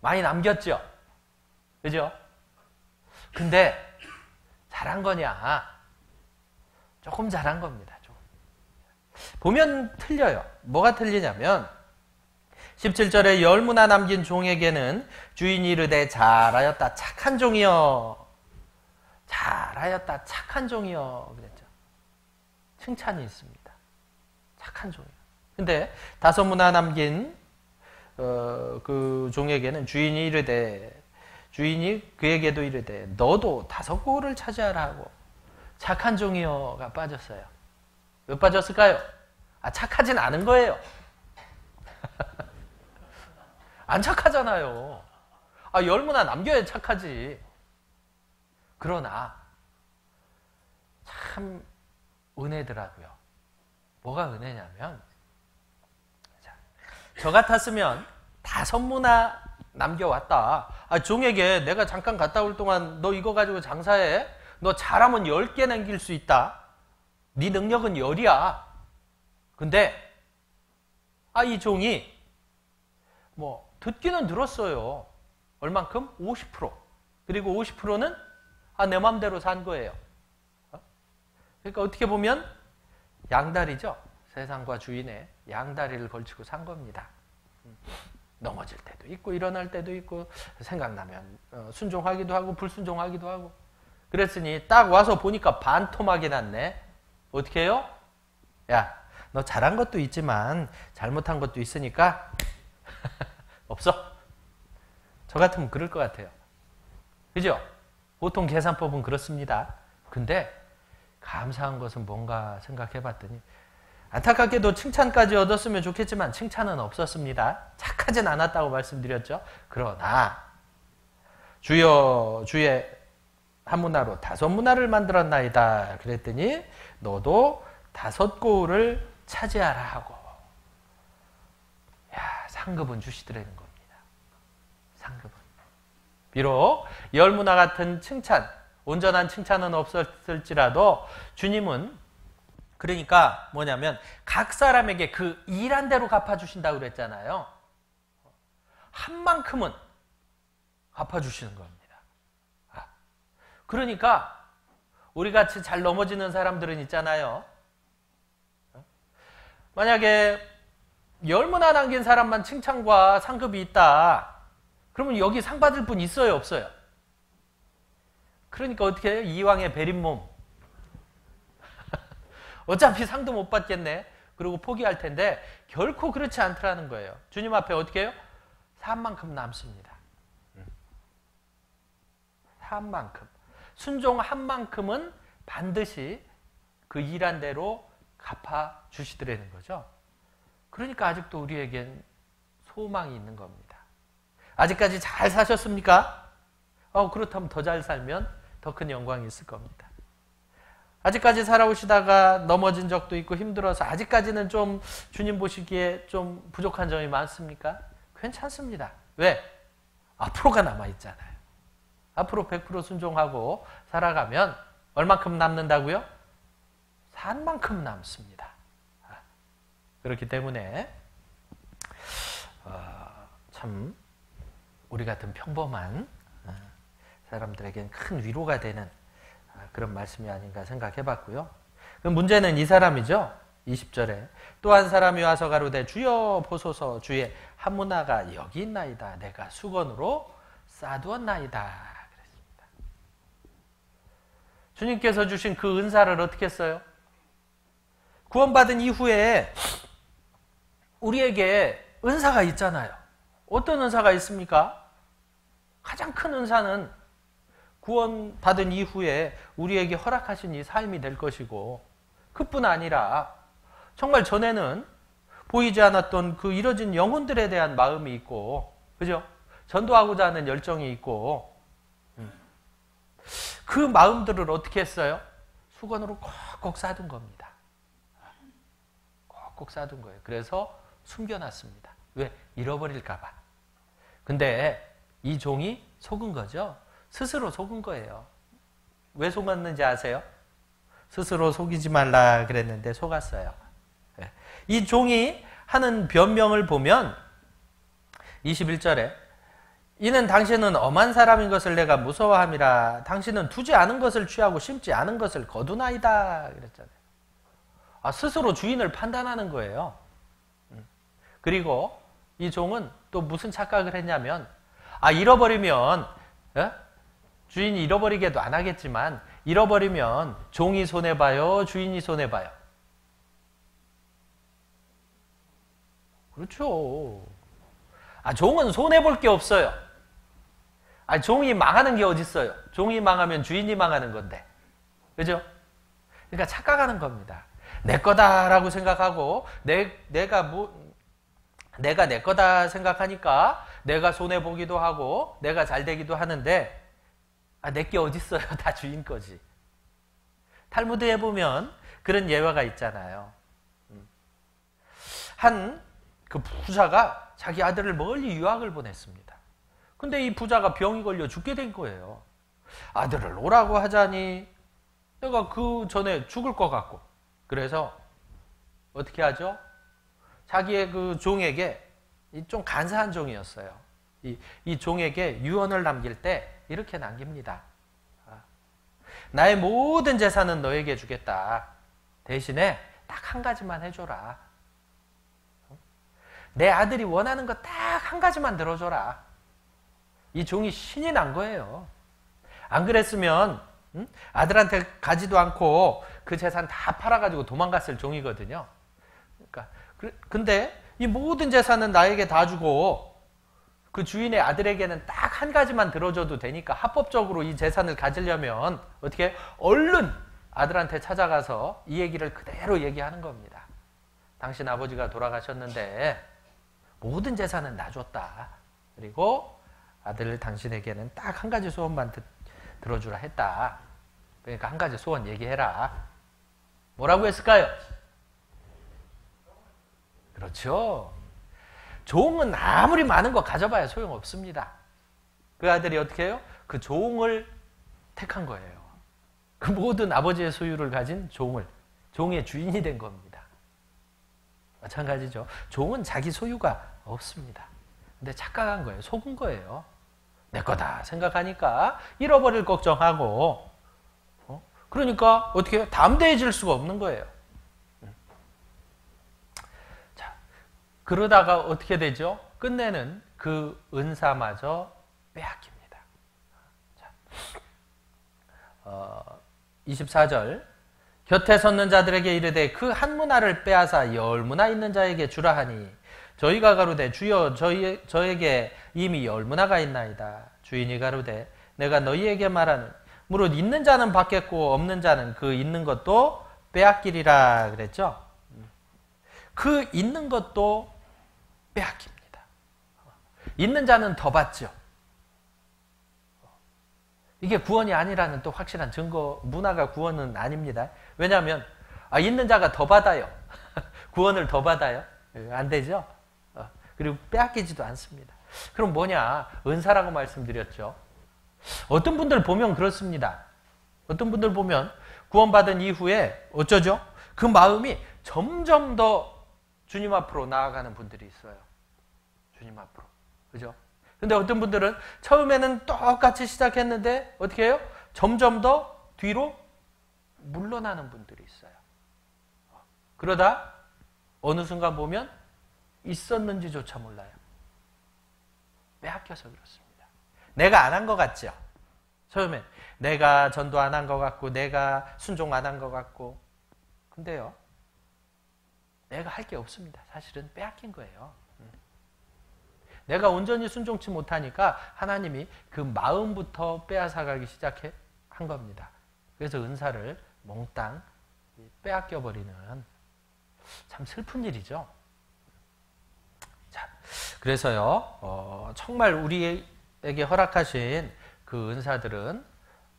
많이 남겼죠. 그죠? 근데 잘한 거냐? 조금 잘한 겁니다. 조금. 보면 틀려요. 뭐가 틀리냐면 17절에 10문화 남긴 종에게는 주인이 이르되 잘하였다 착한 종이여. 잘하였다 착한 종이여 그랬죠. 칭찬이 있습니다. 착한 종이요. 근데 5문화 남긴 그 종에게는 주인이 이르되 주인이 그에게도 이르되 너도 5고를 차지하라 하고 착한 종이여가 빠졌어요. 왜 빠졌을까요? 착하진 않은 거예요. 안 착하잖아요. 10문화 남겨야 착하지. 그러나 참 은혜더라고요. 뭐가 은혜냐면 저 같았으면 5문화 남겨왔다. 종에게 내가 잠깐 갔다 올 동안 너 이거 가지고 장사해. 너 잘하면 10개 남길 수 있다. 네 능력은 10이야. 근데 이 종이 듣기는 들었어요. 얼만큼? 50%. 그리고 50%는 내 맘대로 산 거예요. 그러니까 어떻게 보면 양다리죠. 세상과 주인의 양다리를 걸치고 산 겁니다. 넘어질 때도 있고 일어날 때도 있고 생각나면 순종하기도 하고 불순종하기도 하고 그랬으니 딱 와서 보니까 반토막이 났네. 어떻게 해요? 야, 너 잘한 것도 있지만 잘못한 것도 있으니까 없어. 저 같으면 그럴 것 같아요. 그죠? 보통 계산법은 그렇습니다. 근데 감사한 것은 뭔가 생각해 봤더니 안타깝게도 칭찬까지 얻었으면 좋겠지만 칭찬은 없었습니다. 착하진 않았다고 말씀드렸죠. 그러나 주여 주의 한 문화로 5문화를 만들었나이다. 그랬더니 너도 5고를 차지하라 하고 상급은 주시더라는 겁니다. 상급은. 비록 10문화 같은 칭찬, 온전한 칭찬은 없었을지라도 주님은 그러니까 뭐냐면 각 사람에게 그 일한 대로 갚아주신다고 그랬잖아요. 한 만큼은 갚아주시는 겁니다. 그러니까 우리 같이 잘 넘어지는 사람들은 있잖아요. 만약에 10문화 남긴 사람만 칭찬과 상급이 있다. 그러면 여기 상 받을 분 있어요? 없어요? 그러니까 어떻게 해요? 이왕의 베린 몸. 어차피 상도 못 받겠네. 그리고 포기할 텐데 결코 그렇지 않더라는 거예요. 주님 앞에 어떻게 해요? 산 만큼 남습니다. 산 만큼. 순종한 만큼은 반드시 그 일한 대로 갚아주시더라는 거죠. 그러니까 아직도 우리에겐 소망이 있는 겁니다. 아직까지 잘 사셨습니까? 그렇다면 더 잘 살면 더 큰 영광이 있을 겁니다. 아직까지 살아오시다가 넘어진 적도 있고 힘들어서 아직까지는 좀 주님 보시기에 좀 부족한 점이 많습니까? 괜찮습니다. 왜? 앞으로가 남아있잖아요. 앞으로 100% 순종하고 살아가면 얼만큼 남는다고요? 산 만큼 남습니다. 그렇기 때문에 참 우리 같은 평범한 사람들에겐 큰 위로가 되는 그런 말씀이 아닌가 생각해 봤고요. 그럼 문제는 이 사람이죠. 20절에 또 한 사람이 와서 가로되 주여 보소서 주의 한 문화가 여기 있나이다. 내가 수건으로 싸두었나이다. 그랬습니다. 주님께서 주신 그 은사를 어떻게 써요? 구원받은 이후에 우리에게 은사가 있잖아요. 어떤 은사가 있습니까? 가장 큰 은사는 구원받은 이후에 우리에게 허락하신 이 삶이 될 것이고 그뿐 아니라 정말 전에는 보이지 않았던 그 잃어진 영혼들에 대한 마음이 있고, 그죠? 전도하고자 하는 열정이 있고, 그 마음들을 어떻게 했어요? 수건으로 콕콕 싸둔 겁니다. 콕콕 싸둔 거예요. 그래서 숨겨놨습니다. 왜? 잃어버릴까봐. 근데 이 종이 속은 거죠. 스스로 속은 거예요. 왜 속았는지 아세요? 스스로 속이지 말라 그랬는데 속았어요. 이 종이 하는 변명을 보면 21절에 이는 당신은 엄한 사람인 것을 내가 무서워함이라. 당신은 두지 않은 것을 취하고 심지 않은 것을 거두나이다 그랬잖아요. 스스로 주인을 판단하는 거예요. 그리고 이 종은 또 무슨 착각을 했냐면 잃어버리면 주인이 잃어버리게도 안 하겠지만 잃어버리면 종이 손해봐요, 주인이 손해봐요? 그렇죠. 종은 손해볼 게 없어요. 종이 망하는 게 어딨어요. 종이 망하면 주인이 망하는 건데. 그죠? 그러니까 착각하는 겁니다. 내 거다라고 생각하고 내가 내 거다 생각하니까 내가 손해보기도 하고 내가 잘 되기도 하는데 내게 어딨어요. 다 주인 거지. 탈무드에 보면 그런 예화가 있잖아요. 한 그 부자가 자기 아들을 멀리 유학을 보냈습니다. 근데 이 부자가 병이 걸려 죽게 된 거예요. 아들을 오라고 하자니 내가 그 전에 죽을 것 같고, 그래서 어떻게 하죠? 자기의 그 종에게, 좀 간사한 종이었어요. 이 종에게 유언을 남길 때 이렇게 남깁니다. 나의 모든 재산은 너에게 주겠다. 대신에 딱 한 가지만 해줘라. 내 아들이 원하는 거 딱 한 가지만 들어줘라. 이 종이 신이 난 거예요. 안 그랬으면 아들한테 가지도 않고 그 재산 다 팔아가지고 도망갔을 종이거든요. 그러니까 근데 이 모든 재산은 나에게 다 주고 그 주인의 아들에게는 딱 한 가지만 들어줘도 되니까 합법적으로 이 재산을 가지려면 어떻게 해요? 얼른 아들한테 찾아가서 이 얘기를 그대로 얘기하는 겁니다. 당신 아버지가 돌아가셨는데 모든 재산은 나 줬다. 그리고 아들 당신에게는 딱 한 가지 소원만 들어주라 했다. 그러니까 한 가지 소원 얘기해라. 뭐라고 했을까요? 그렇죠. 종은 아무리 많은 거 가져봐야 소용없습니다. 그 아들이 어떻게 해요? 그 종을 택한 거예요. 그 모든 아버지의 소유를 가진 종의 주인이 된 겁니다. 마찬가지죠. 종은 자기 소유가 없습니다. 근데 착각한 거예요. 속은 거예요. 내 거다 생각하니까 잃어버릴 걱정하고, 그러니까 어떻게 해요? 담대해질 수가 없는 거예요. 자, 그러다가 어떻게 되죠? 끝내는 그 은사마저 빼앗깁니다. 자, 24절 곁에 섰는 자들에게 이르되 그 한 문화를 빼앗아 열 문화 있는 자에게 주라 하니 저희가 가로되 주여 저에게 이미 열 문화가 있나이다. 주인이 가로되 내가 너희에게 말하는 무릇 있는 자는 받겠고 없는 자는 그 있는 것도 빼앗기리라 그랬죠. 그 있는 것도 빼앗깁니다. 있는 자는 더 받죠. 이게 구원이 아니라는 또 확실한 증거, 문화가 구원은 아닙니다. 왜냐하면 있는 자가 더 받아요. 구원을 더 받아요. 안 되죠. 그리고 빼앗기지도 않습니다. 그럼 뭐냐? 은사라고 말씀드렸죠. 어떤 분들 보면 그렇습니다. 어떤 분들 보면 구원받은 이후에 어쩌죠? 그 마음이 점점 더 주님 앞으로 나아가는 분들이 있어요. 주님 앞으로. 그죠? 근데 어떤 분들은 처음에는 똑같이 시작했는데 어떻게 해요? 점점 더 뒤로 물러나는 분들이 있어요. 그러다 어느 순간 보면 있었는지조차 몰라요. 빼앗겨서 그렇습니다. 내가 안 한 것 같죠? 처음에 내가 전도 안 한 것 같고 내가 순종 안 한 것 같고, 근데요 내가 할 게 없습니다. 사실은 빼앗긴 거예요. 내가 온전히 순종치 못하니까 하나님이 그 마음부터 빼앗아가기 시작한 겁니다. 그래서 은사를 몽땅 빼앗겨버리는 참 슬픈 일이죠. 그래서요, 정말 우리에게 허락하신 그 은사들은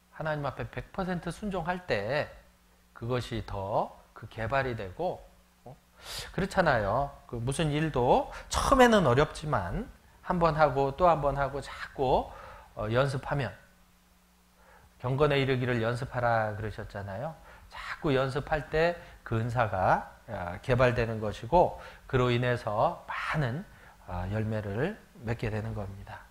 하나님 앞에 100% 순종할 때 그것이 더 그 개발이 되고, 그렇잖아요. 그 무슨 일도 처음에는 어렵지만 한 번 하고 또 한 번 하고 자꾸 연습하면, 경건에 이르기를 연습하라 그러셨잖아요. 자꾸 연습할 때 그 은사가 개발되는 것이고, 그로 인해서 많은 열매를 맺게 되는 겁니다.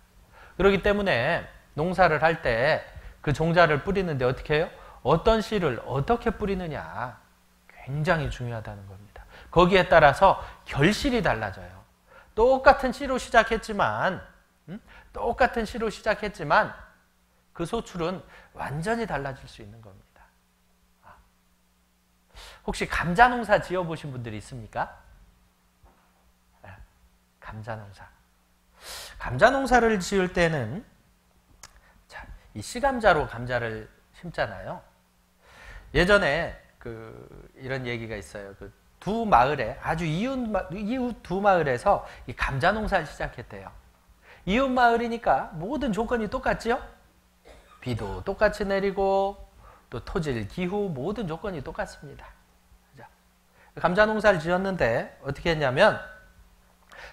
그렇기 때문에 농사를 할 때 그 종자를 뿌리는데 어떻게 해요? 어떤 씨를 어떻게 뿌리느냐 굉장히 중요하다는 겁니다. 거기에 따라서 결실이 달라져요. 똑같은 씨로 시작했지만 그 소출은 완전히 달라질 수 있는 겁니다. 혹시 감자 농사 지어보신 분들이 있습니까? 감자 농사. 감자 농사를 지을 때는 이 씨감자로 감자를 심잖아요. 예전에 이런 얘기가 있어요. 두 마을에, 아주 이웃 두 마을에서 이 감자 농사를 시작했대요. 이웃 마을이니까 모든 조건이 똑같지요? 비도 똑같이 내리고 또 토질, 기후 모든 조건이 똑같습니다. 감자 농사를 지었는데 어떻게 했냐면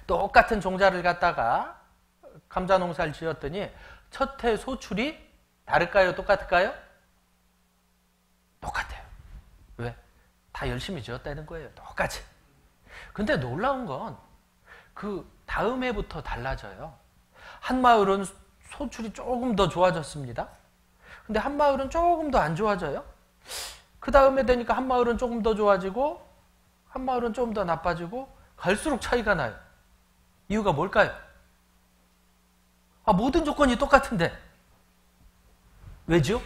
똑같은 종자를 갖다가 감자 농사를 지었더니 첫 해 소출이 다를까요? 똑같을까요? 똑같아요. 왜? 다 열심히 지었다는 거예요. 똑같이. 근데 놀라운 건 그 다음 해부터 달라져요. 한 마을은 소출이 조금 더 좋아졌습니다. 근데 한 마을은 조금 더 안 좋아져요. 그 다음에 되니까 한 마을은 조금 더 좋아지고 한 마을은 좀 더 나빠지고 갈수록 차이가 나요. 이유가 뭘까요? 모든 조건이 똑같은데 왜죠?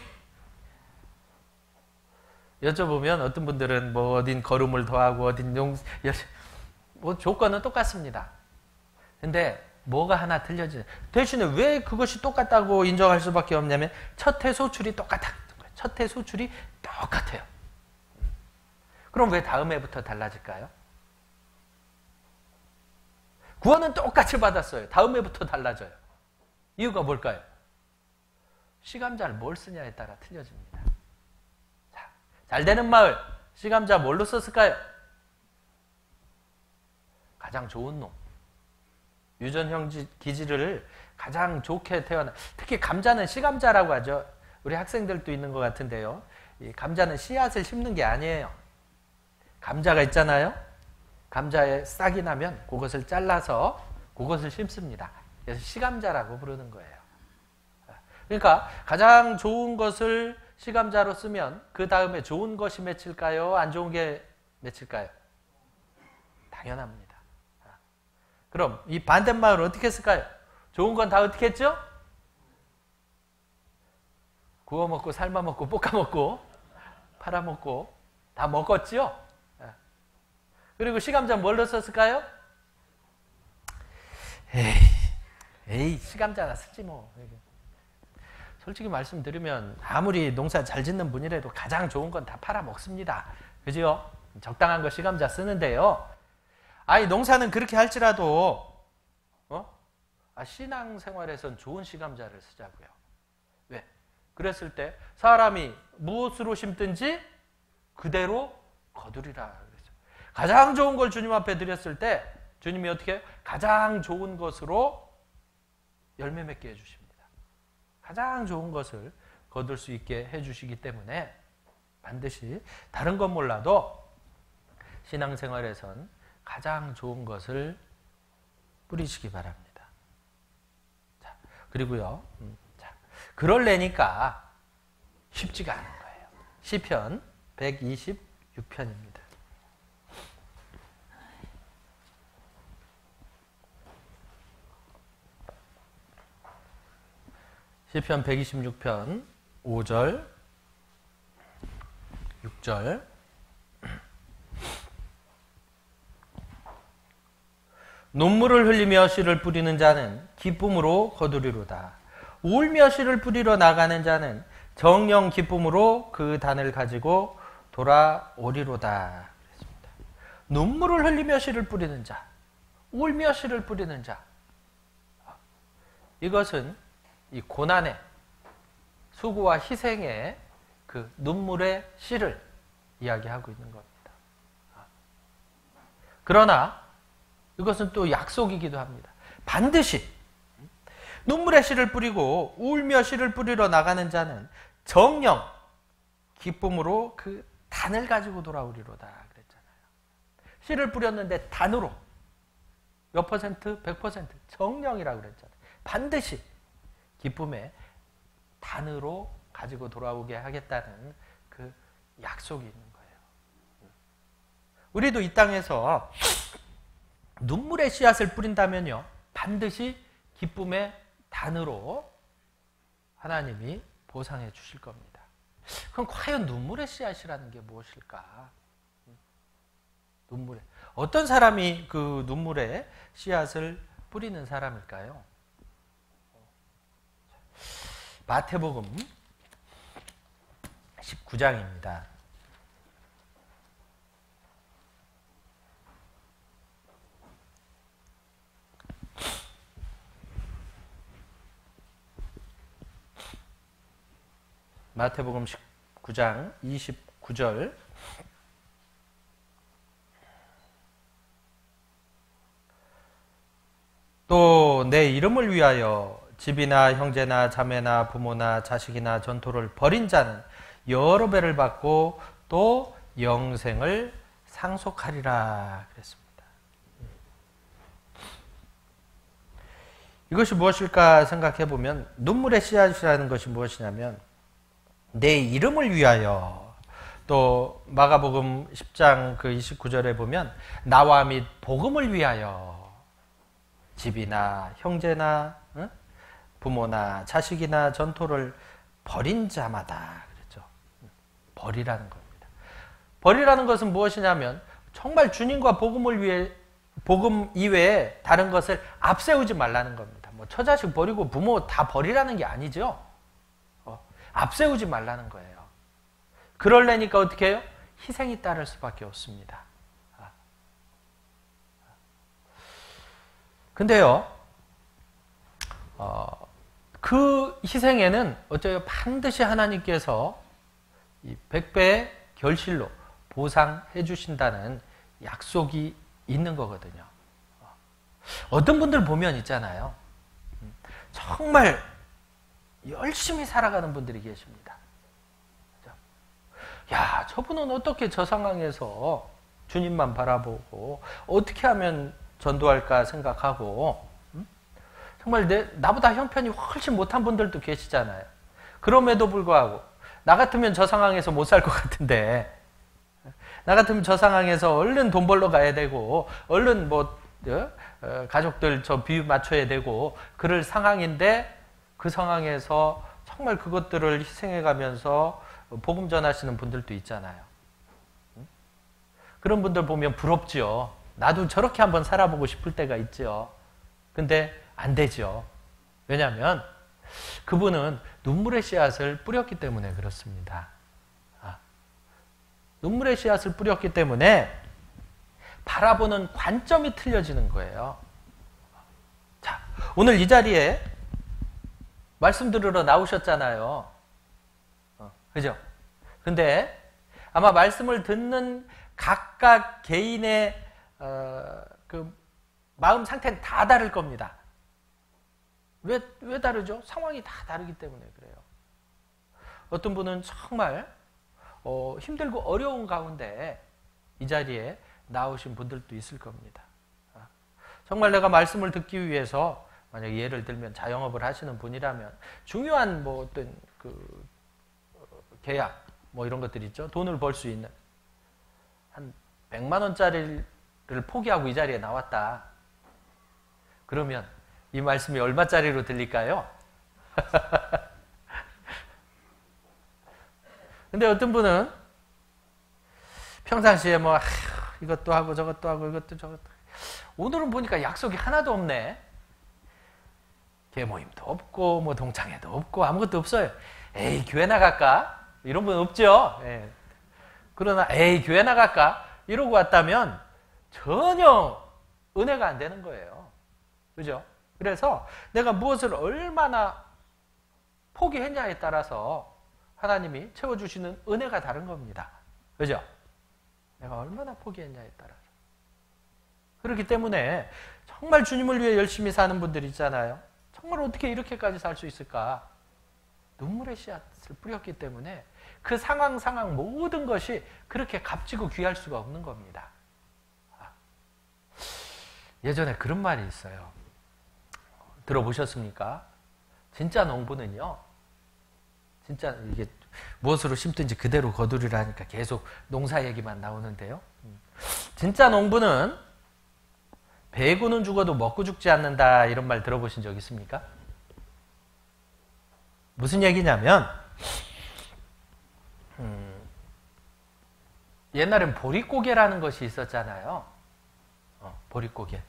여쭤보면 어떤 분들은 어딘 거름을 더하고 어딘 조건은 똑같습니다. 근데 뭐가 하나 틀려지는, 대신에 왜 그것이 똑같다고 인정할 수밖에 없냐면 첫 해 소출이 똑같아요. 첫 해 소출이 똑같아요. 그럼 왜 다음 해부터 달라질까요? 구원은 똑같이 받았어요. 다음 해부터 달라져요. 이유가 뭘까요? 씨감자를 뭘 쓰냐에 따라 틀려집니다. 자, 잘 되는 마을, 씨감자 뭘로 썼을까요? 가장 좋은 놈. 유전형 기질을 가장 좋게 태어나, 특히 감자는 씨감자라고 하죠. 우리 학생들도 있는 것 같은데요. 이 감자는 씨앗을 심는 게 아니에요. 감자가 있잖아요. 감자에 싹이 나면 그것을 잘라서 그것을 심습니다. 그래서 씨감자라고 부르는 거예요. 그러니까 가장 좋은 것을 씨감자로 쓰면 그 다음에 좋은 것이 맺힐까요? 안 좋은 게 맺힐까요? 당연합니다. 그럼 이 반대말은 어떻게 했을까요? 좋은 건 다 어떻게 했죠? 구워 먹고 삶아 먹고 볶아 먹고 팔아 먹고 다 먹었죠? 그리고 씨감자 뭘로 썼을까요? 에이 씨감자나 쓰지 뭐. 솔직히 말씀드리면 아무리 농사 잘 짓는 분이라도 가장 좋은 건 다 팔아 먹습니다. 그죠? 적당한 거 씨감자 쓰는데요. 농사는 그렇게 할지라도 신앙생활에선 좋은 씨감자를 쓰자고요. 왜? 그랬을 때 사람이 무엇으로 심든지 그대로 거두리라 그랬어요. 가장 좋은 걸 주님 앞에 드렸을 때 주님이 어떻게 해요? 가장 좋은 것으로 열매 맺게 해주십니다. 가장 좋은 것을 거둘 수 있게 해주시기 때문에 반드시 다른 건 몰라도 신앙생활에선 가장 좋은 것을 뿌리시기 바랍니다. 자, 그리고요. 그럴래니까 쉽지가 않은 거예요. 시편 126편입니다. 시편 126편 5절 6절 눈물을 흘리며 씨를 뿌리는 자는 기쁨으로 거두리로다. 울며 씨를 뿌리러 나가는 자는 정령 기쁨으로 그 단을 가지고 돌아오리로다. 그랬습니다. 눈물을 흘리며 씨를 뿌리는 자, 울며 씨를 뿌리는 자. 이것은 이 고난의 수고와 희생의 그 눈물의 씨를 이야기하고 있는 겁니다. 그러나 이것은 또 약속이기도 합니다. 반드시 눈물의 씨를 뿌리고 울며 씨를 뿌리러 나가는 자는 정녕 기쁨으로 그 단을 가지고 돌아오리로다 그랬잖아요. 씨를 뿌렸는데 단으로 몇 퍼센트? 100% 정령이라고 그랬잖아요. 반드시 기쁨의 단으로 가지고 돌아오게 하겠다는 그 약속이 있는 거예요. 우리도 이 땅에서 눈물의 씨앗을 뿌린다면요, 반드시 기쁨의 단으로 하나님이 보상해 주실 겁니다. 그럼 과연 눈물의 씨앗이라는 게 무엇일까? 눈물의 어떤 사람이 그 눈물의 씨앗을 뿌리는 사람일까요? 마태복음 19장입니다. 마태복음 19장 29절 또 내 이름을 위하여 집이나 형제나 자매나 부모나 자식이나 전토를 벌인 자는 여러 배를 받고 또 영생을 상속하리라 그랬습니다. 이것이 무엇일까 생각해 보면 눈물의 씨앗이라는 것이 무엇이냐면 내 이름을 위하여, 또 마가복음 10장 그 29절에 보면 나와 및 복음을 위하여 집이나 형제나 부모나 자식이나 전토를 벌인 자마다 그랬죠. 벌이라는 겁니다. 벌이라는 것은 무엇이냐면 정말 주님과 복음을 위해 복음 이외에 다른 것을 앞세우지 말라는 겁니다. 뭐 처자식 버리고 부모 다 버리라는 게 아니죠. 앞세우지 말라는 거예요. 그러려니까 어떻게 해요? 희생이 따를 수밖에 없습니다. 근데요, 그 희생에는 어쩌요? 반드시 하나님께서 이 100배의 결실로 보상해 주신다는 약속이 있는 거거든요. 어떤 분들 보면 있잖아요. 정말 열심히 살아가는 분들이 계십니다. 야, 저분은 어떻게 저 상황에서 주님만 바라보고 어떻게 하면 전도할까 생각하고 정말 나보다 형편이 훨씬 못한 분들도 계시잖아요. 그럼에도 불구하고 나 같으면 저 상황에서 못 살 것 같은데, 나 같으면 저 상황에서 얼른 돈 벌러 가야 되고 얼른 뭐 가족들 저 비유 맞춰야 되고 그럴 상황인데, 그 상황에서 정말 그것들을 희생해 가면서 복음 전하시는 분들도 있잖아요. 그런 분들 보면 부럽지요. 나도 저렇게 한번 살아보고 싶을 때가 있죠. 근데 안 되죠. 왜냐하면 그분은 눈물의 씨앗을 뿌렸기 때문에 그렇습니다. 눈물의 씨앗을 뿌렸기 때문에 바라보는 관점이 틀려지는 거예요. 자, 오늘 이 자리에 말씀 들으러 나오셨잖아요. 그죠? 근데 아마 말씀을 듣는 각각 개인의 그 마음 상태는 다 다를 겁니다. 왜 다르죠? 상황이 다 다르기 때문에 그래요. 어떤 분은 정말 힘들고 어려운 가운데 이 자리에 나오신 분들도 있을 겁니다. 정말 내가 말씀을 듣기 위해서 만약 예를 들면 자영업을 하시는 분이라면 중요한 뭐 어떤 그 계약 뭐 이런 것들 있죠. 돈을 벌 수 있는 한 100만 원짜리를 포기하고 이 자리에 나왔다. 그러면 이 말씀이 얼마짜리로 들릴까요? 근데 어떤 분은 평상시에 뭐 이것도 하고 저것도 하고 이것도 저것도, 오늘은 보니까 약속이 하나도 없네. 계모임도 없고 뭐 동창회도 없고 아무것도 없어요. 에이, 교회 나갈까? 이런 분 없죠? 예. 그러나 에이, 교회 나갈까? 이러고 왔다면 전혀 은혜가 안 되는 거예요. 그죠? 그래서 내가 무엇을 얼마나 포기했냐에 따라서 하나님이 채워주시는 은혜가 다른 겁니다. 그죠? 내가 얼마나 포기했냐에 따라서. 그렇기 때문에 정말 주님을 위해 열심히 사는 분들 있잖아요. 정말 어떻게 이렇게까지 살 수 있을까? 눈물의 씨앗을 뿌렸기 때문에 그 상황 모든 것이 그렇게 값지고 귀할 수가 없는 겁니다. 예전에 그런 말이 있어요. 들어보셨습니까? 진짜 농부는요, 진짜 이게 무엇으로 심든지 그대로 거두리라 하니까 계속 농사 얘기만 나오는데요. 진짜 농부는 배고는 죽어도 먹고 죽지 않는다, 이런 말 들어보신 적 있습니까? 무슨 얘기냐면 옛날엔 보릿고개라는 것이 있었잖아요. 보릿고개.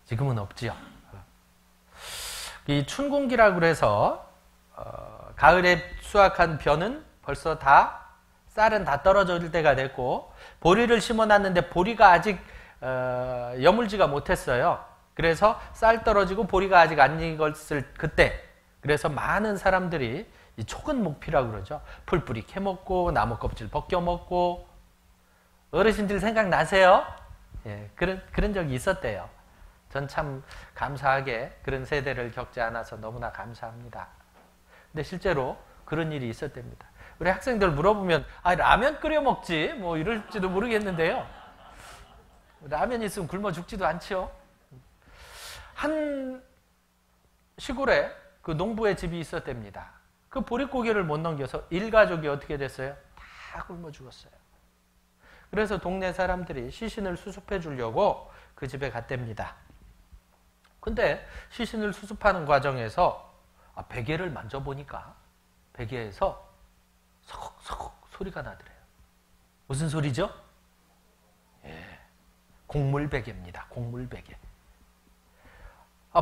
지금은 없지요. 이 춘궁기라고 해서 가을에 수확한 벼는 벌써 다 쌀은 다 떨어질 때가 됐고 보리를 심어놨는데 보리가 아직 여물지가 못했어요. 그래서 쌀 떨어지고 보리가 아직 안 익었을 그때, 그래서 많은 사람들이 이 촉은 목피라고 그러죠. 풀뿌리 캐먹고 나무 껍질 벗겨먹고. 어르신들 생각나세요? 예, 그런 적이 있었대요. 전 참 감사하게 그런 세대를 겪지 않아서 너무나 감사합니다. 근데 실제로 그런 일이 있었답니다. 우리 학생들 물어보면 라면 끓여 먹지 뭐 이럴지도 모르겠는데요. 라면 있으면 굶어 죽지도 않죠. 한 시골에 그 농부의 집이 있었답니다. 그 보릿고개를 못 넘겨서 일가족이 어떻게 됐어요? 다 굶어 죽었어요. 그래서 동네 사람들이 시신을 수습해 주려고 그 집에 갔답니다. 근데 시신을 수습하는 과정에서 베개를 만져보니까 베개에서 서걱서걱 소리가 나더래요. 무슨 소리죠? 예, 곡물베개입니다. 곡물베개.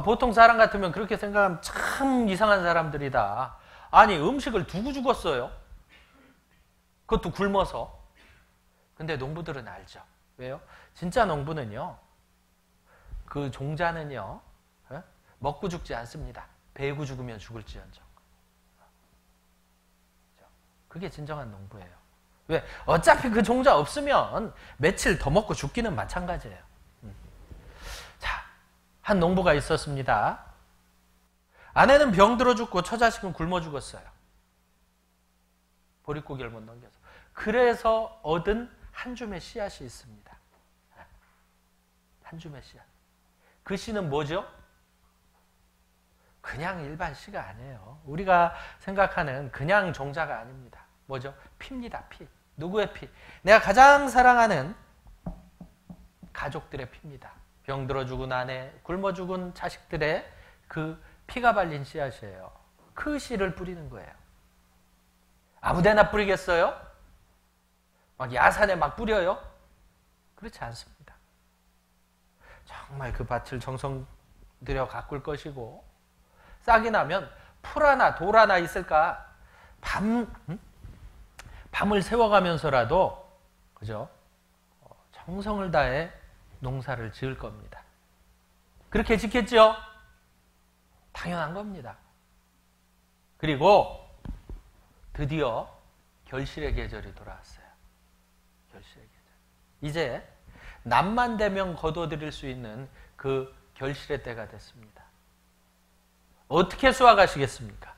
보통 사람 같으면 그렇게 생각하면 참 이상한 사람들이다. 아니, 음식을 두고 죽었어요. 그것도 굶어서. 근데 농부들은 알죠. 왜요? 진짜 농부는요, 그 종자는요, 먹고 죽지 않습니다. 배고 죽으면 죽을지언정. 그게 진정한 농부예요. 왜? 어차피 그 종자 없으면 며칠 더 먹고 죽기는 마찬가지예요. 자, 한 농부가 있었습니다. 아내는 병들어 죽고 처자식은 굶어 죽었어요. 보릿고개를 못 넘겨서. 그래서 얻은 한 줌의 씨앗이 있습니다. 한 줌의 씨앗. 그 씨는 뭐죠? 그냥 일반 씨가 아니에요. 우리가 생각하는 그냥 종자가 아닙니다. 뭐죠? 피입니다. 피. 누구의 피? 내가 가장 사랑하는 가족들의 피입니다. 병들어 죽은 아내, 굶어 죽은 자식들의 그 피가 발린 씨앗이에요. 그 씨를 뿌리는 거예요. 아무데나 뿌리겠어요? 막 야산에 막 뿌려요? 그렇지 않습니다. 정말 그 밭을 정성 들여 가꿀 것이고, 싹이 나면 풀 하나 돌 하나 있을까? 밤을 새워가면서라도, 그죠? 정성을 다해 농사를 지을 겁니다. 그렇게 짓겠죠? 당연한 겁니다. 그리고 드디어 결실의 계절이 돌아왔어요. 결실의 계절. 이제 남만 되면 거둬들일 수 있는 그 결실의 때가 됐습니다. 어떻게 수확하시겠습니까?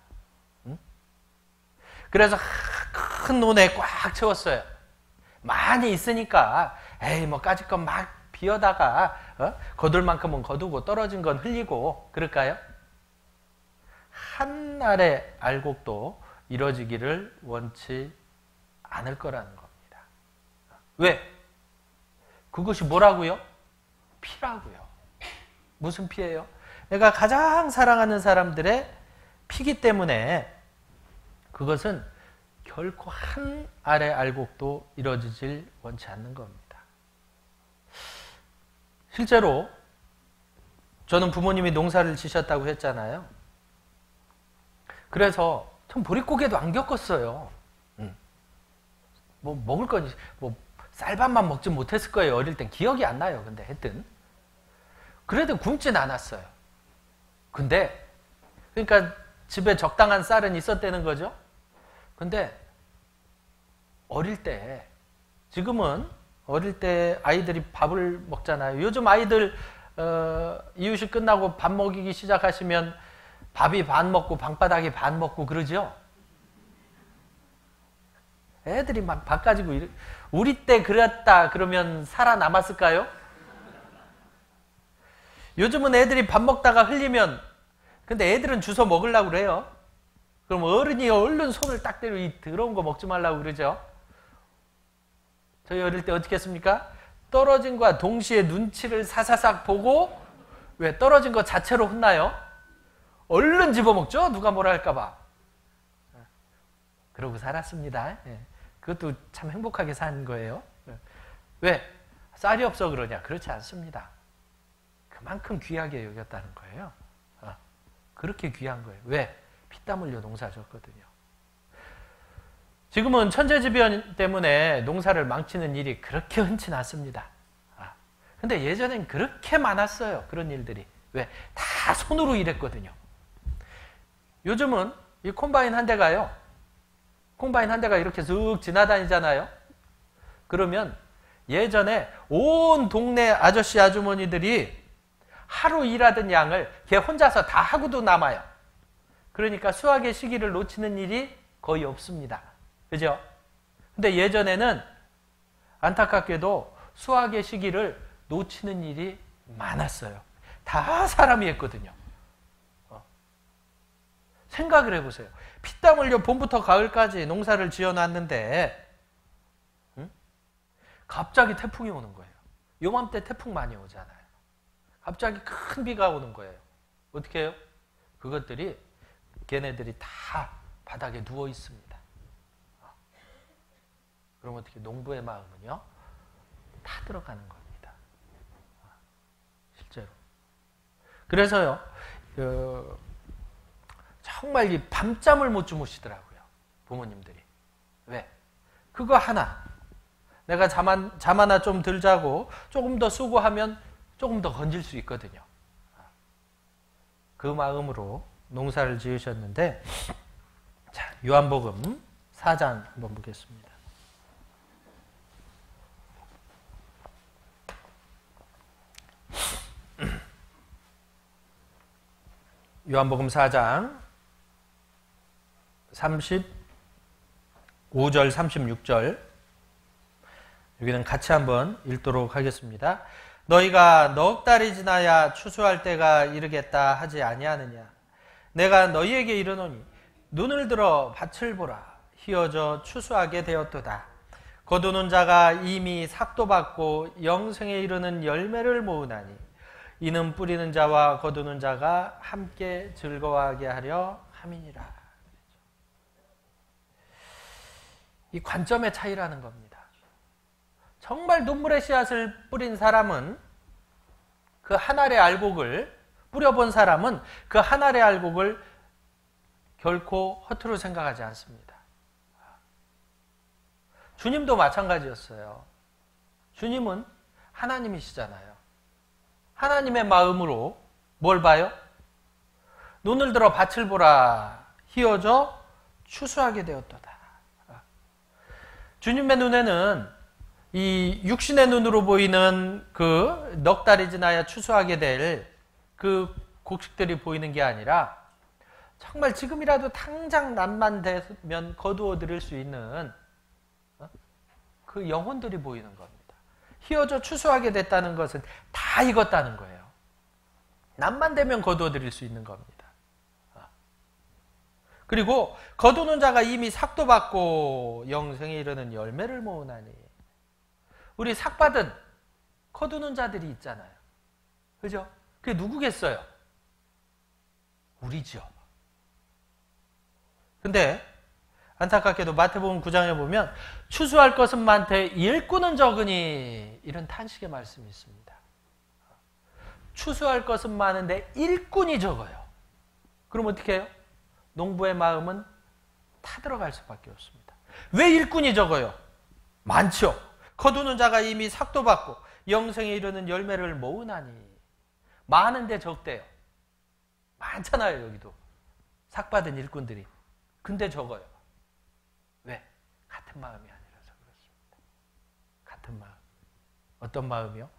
응? 그래서 큰 논에 꽉 채웠어요. 많이 있으니까 에이 뭐 까짓 건 막 비어다가 거둘 만큼은 거두고 떨어진 건 흘리고 그럴까요? 한 알의 알곡도 이뤄지기를 원치 않을 거라는 겁니다. 왜? 그것이 뭐라고요? 피라고요. 무슨 피예요? 내가 가장 사랑하는 사람들의 피기 때문에 그것은 결코 한 알의 알곡도 이뤄지질 원치 않는 겁니다. 실제로 저는 부모님이 농사를 지셨다고 했잖아요. 그래서 전 보릿고개도 안 겪었어요. 뭐 먹을 건 뭐 쌀밥만 먹지 못했을 거예요. 어릴 땐 기억이 안 나요. 근데 하여튼 그래도 굶진 않았어요. 근데 그러니까 집에 적당한 쌀은 있었다는 거죠. 근데 어릴 때, 지금은 어릴 때 아이들이 밥을 먹잖아요. 요즘 아이들 이유식 끝나고 밥 먹이기 시작하시면 밥이 반 먹고 방바닥이 반 먹고 그러죠. 애들이 막 밥 가지고 우리 때 그랬다 그러면 살아남았을까요? 요즘은 애들이 밥 먹다가 흘리면, 근데 애들은 주워 먹으려고 그래요. 그럼 어른이 얼른 손을 딱 대고 이 더러운 거 먹지 말라고 그러죠. 저희 어릴 때 어떻게 했습니까? 떨어진과 동시에 눈치를 사사삭 보고, 왜 떨어진 거 자체로 혼나요? 얼른 집어먹죠? 누가 뭐라 할까봐. 그러고 살았습니다. 그것도 참 행복하게 산 거예요. 왜? 쌀이 없어 그러냐? 그렇지 않습니다. 그만큼 귀하게 여겼다는 거예요. 그렇게 귀한 거예요. 왜? 피땀 흘려 농사 졌거든요. 지금은 천재지변 때문에 농사를 망치는 일이 그렇게 흔치 않습니다. 근데 예전엔 그렇게 많았어요. 그런 일들이. 왜? 다 손으로 일했거든요. 요즘은 이 콤바인 한 대가요. 콤바인 한 대가 이렇게 쓱 지나다니잖아요. 그러면 예전에 온 동네 아저씨 아주머니들이 하루 일하던 양을 걔 혼자서 다 하고도 남아요. 그러니까 수확의 시기를 놓치는 일이 거의 없습니다. 그죠? 근데 예전에는 안타깝게도 수확의 시기를 놓치는 일이 많았어요. 다 사람이 했거든요. 생각을 해보세요. 피땀 흘려 봄부터 가을까지 농사를 지어놨는데 갑자기 태풍이 오는 거예요. 요맘때 태풍 많이 오잖아요. 갑자기 큰 비가 오는 거예요. 어떻게 해요? 그것들이 걔네들이 다 바닥에 누워 있습니다. 그럼 어떻게? 농부의 마음은요? 다 들어가는 겁니다. 실제로. 그래서요, 정말 이 밤잠을 못 주무시더라고요. 부모님들이. 왜? 그거 하나. 내가 잠 하나 좀 덜 자고 조금 더 수고하면 조금 더 건질 수 있거든요. 그 마음으로 농사를 지으셨는데, 자, 요한복음 4장 한번 보겠습니다. 요한복음 4장 35절 36절 여기는 같이 한번 읽도록 하겠습니다. 너희가 넉 달이 지나야 추수할 때가 이르겠다 하지 아니하느냐. 내가 너희에게 이르노니 눈을 들어 밭을 보라. 희어져 추수하게 되었도다. 거두는 자가 이미 삭도 받고 영생에 이르는 열매를 모으나니 이는 뿌리는 자와 거두는 자가 함께 즐거워하게 하려 함이니라. 이 관점의 차이라는 겁니다. 정말 눈물의 씨앗을 뿌린 사람은 그 한 알의 알곡을 뿌려본 사람은 그 한 알의 알곡을 결코 허투루 생각하지 않습니다. 주님도 마찬가지였어요. 주님은 하나님이시잖아요. 하나님의 마음으로 뭘 봐요? 눈을 들어 밭을 보라. 희어져 추수하게 되었도다. 주님의 눈에는 이 육신의 눈으로 보이는 그 넉 달이 지나야 추수하게 될 그 곡식들이 보이는 게 아니라 정말 지금이라도 당장 날만 되면 거두어 드릴 수 있는 그 영혼들이 보이는 겁니다. 희어져 추수하게 됐다는 것은 다 익었다는 거예요. 날만 되면 거두어 드릴 수 있는 겁니다. 그리고 거두는 자가 이미 삭도 받고 영생에 이르는 열매를 모으나니. 우리 삭 받은 거두는 자들이 있잖아요. 그죠? 그게 누구겠어요? 우리죠. 근데 안타깝게도 마태복음 9장에 보면 추수할 것은 많되 일꾼은 적으니 이런 탄식의 말씀이 있습니다. 추수할 것은 많은데 일꾼이 적어요. 그럼 어떻게 해요? 농부의 마음은 타들어갈 수밖에 없습니다. 왜 일꾼이 적어요? 많죠. 거두는 자가 이미 삭도 받고 영생에 이르는 열매를 모으나니. 많은데 적대요. 많잖아요, 여기도. 삭 받은 일꾼들이. 근데 적어요. 왜? 같은 마음이 아니라서 그렇습니다. 같은 마음. 어떤 마음이요?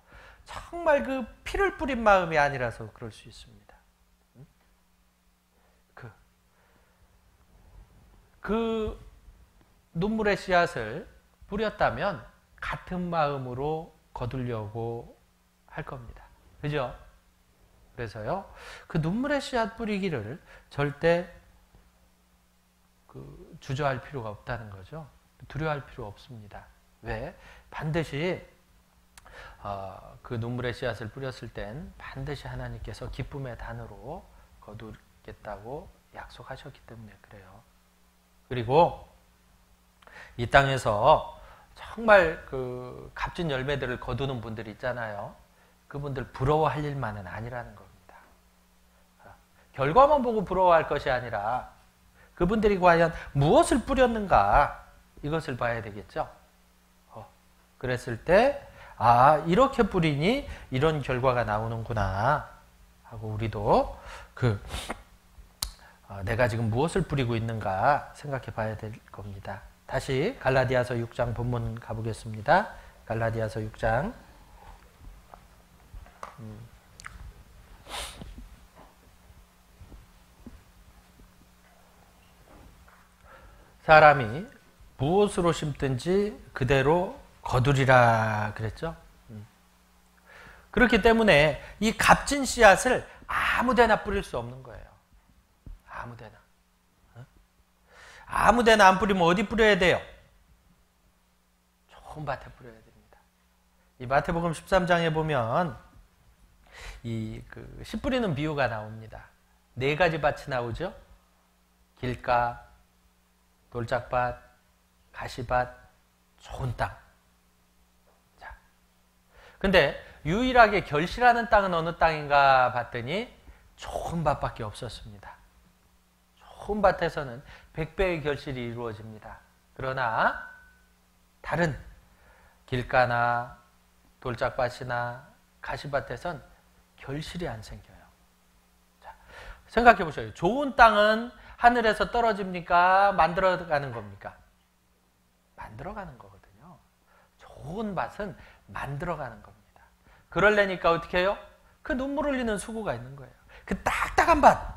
정말 그 피를 뿌린 마음이 아니라서 그럴 수 있습니다. 그 눈물의 씨앗을 뿌렸다면 같은 마음으로 거두려고 할 겁니다. 그죠? 그래서요, 그 눈물의 씨앗 뿌리기를 절대 주저할 필요가 없다는 거죠. 두려워할 필요 없습니다. 왜? 반드시 그 눈물의 씨앗을 뿌렸을 땐 반드시 하나님께서 기쁨의 단으로 거두겠다고 약속하셨기 때문에 그래요. 그리고 이 땅에서 정말 그 값진 열매들을 거두는 분들 있잖아요. 그분들 부러워할 일만은 아니라는 겁니다. 결과만 보고 부러워할 것이 아니라 그분들이 과연 무엇을 뿌렸는가 이것을 봐야 되겠죠. 그랬을 때 이렇게 뿌리니 이런 결과가 나오는구나 하고 우리도 내가 지금 무엇을 뿌리고 있는가 생각해 봐야 될 겁니다. 다시 갈라디아서 6장 본문 가보겠습니다. 갈라디아서 6장 사람이 무엇으로 심든지 그대로 거두리라 그랬죠. 그렇기 때문에 이 값진 씨앗을 아무데나 뿌릴 수 없는 거예요. 아무데나. 아무데나 안 뿌리면 어디 뿌려야 돼요? 좋은 밭에 뿌려야 됩니다. 이 마태복음 13장에 보면 씨 뿌리는 비유가 나옵니다. 4가지 밭이 나오죠. 길가, 돌짝밭, 가시밭, 좋은 땅. 자, 근데 유일하게 결실하는 땅은 어느 땅인가 봤더니 좋은 밭밖에 없었습니다. 좋은 밭에서는 100배의 결실이 이루어집니다. 그러나 다른 길가나 돌짝밭이나 가시밭에선 결실이 안 생겨요. 자, 생각해 보셔요. 좋은 땅은 하늘에서 떨어집니까? 만들어가는 겁니까? 만들어가는 거거든요. 좋은 밭은 만들어가는 겁니다. 그러려니까 어떻게 해요? 그 눈물 흘리는 수고가 있는 거예요. 그 딱딱한 밭,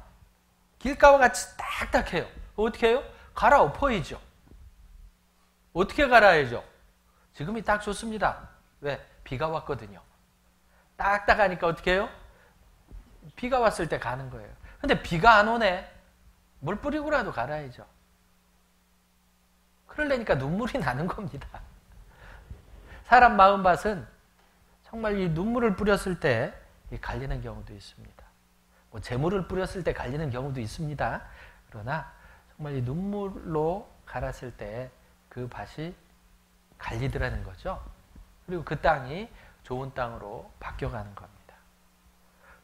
길가와 같이 딱딱해요. 어떻게 해요? 갈아엎어야죠. 어떻게 갈아야죠? 지금이 딱 좋습니다. 왜? 비가 왔거든요. 딱딱하니까 어떻게 해요? 비가 왔을 때 가는 거예요. 근데 비가 안 오네. 물 뿌리고라도 갈아야죠. 그러려니까 눈물이 나는 겁니다. 사람 마음밭은 정말 이 눈물을 뿌렸을 때 갈리는 경우도 있습니다. 재물을 뿌렸을 때 갈리는 경우도 있습니다. 그러나 정말 이 눈물로 갈았을 때 그 밭이 갈리더라는 거죠. 그리고 그 땅이 좋은 땅으로 바뀌어가는 겁니다.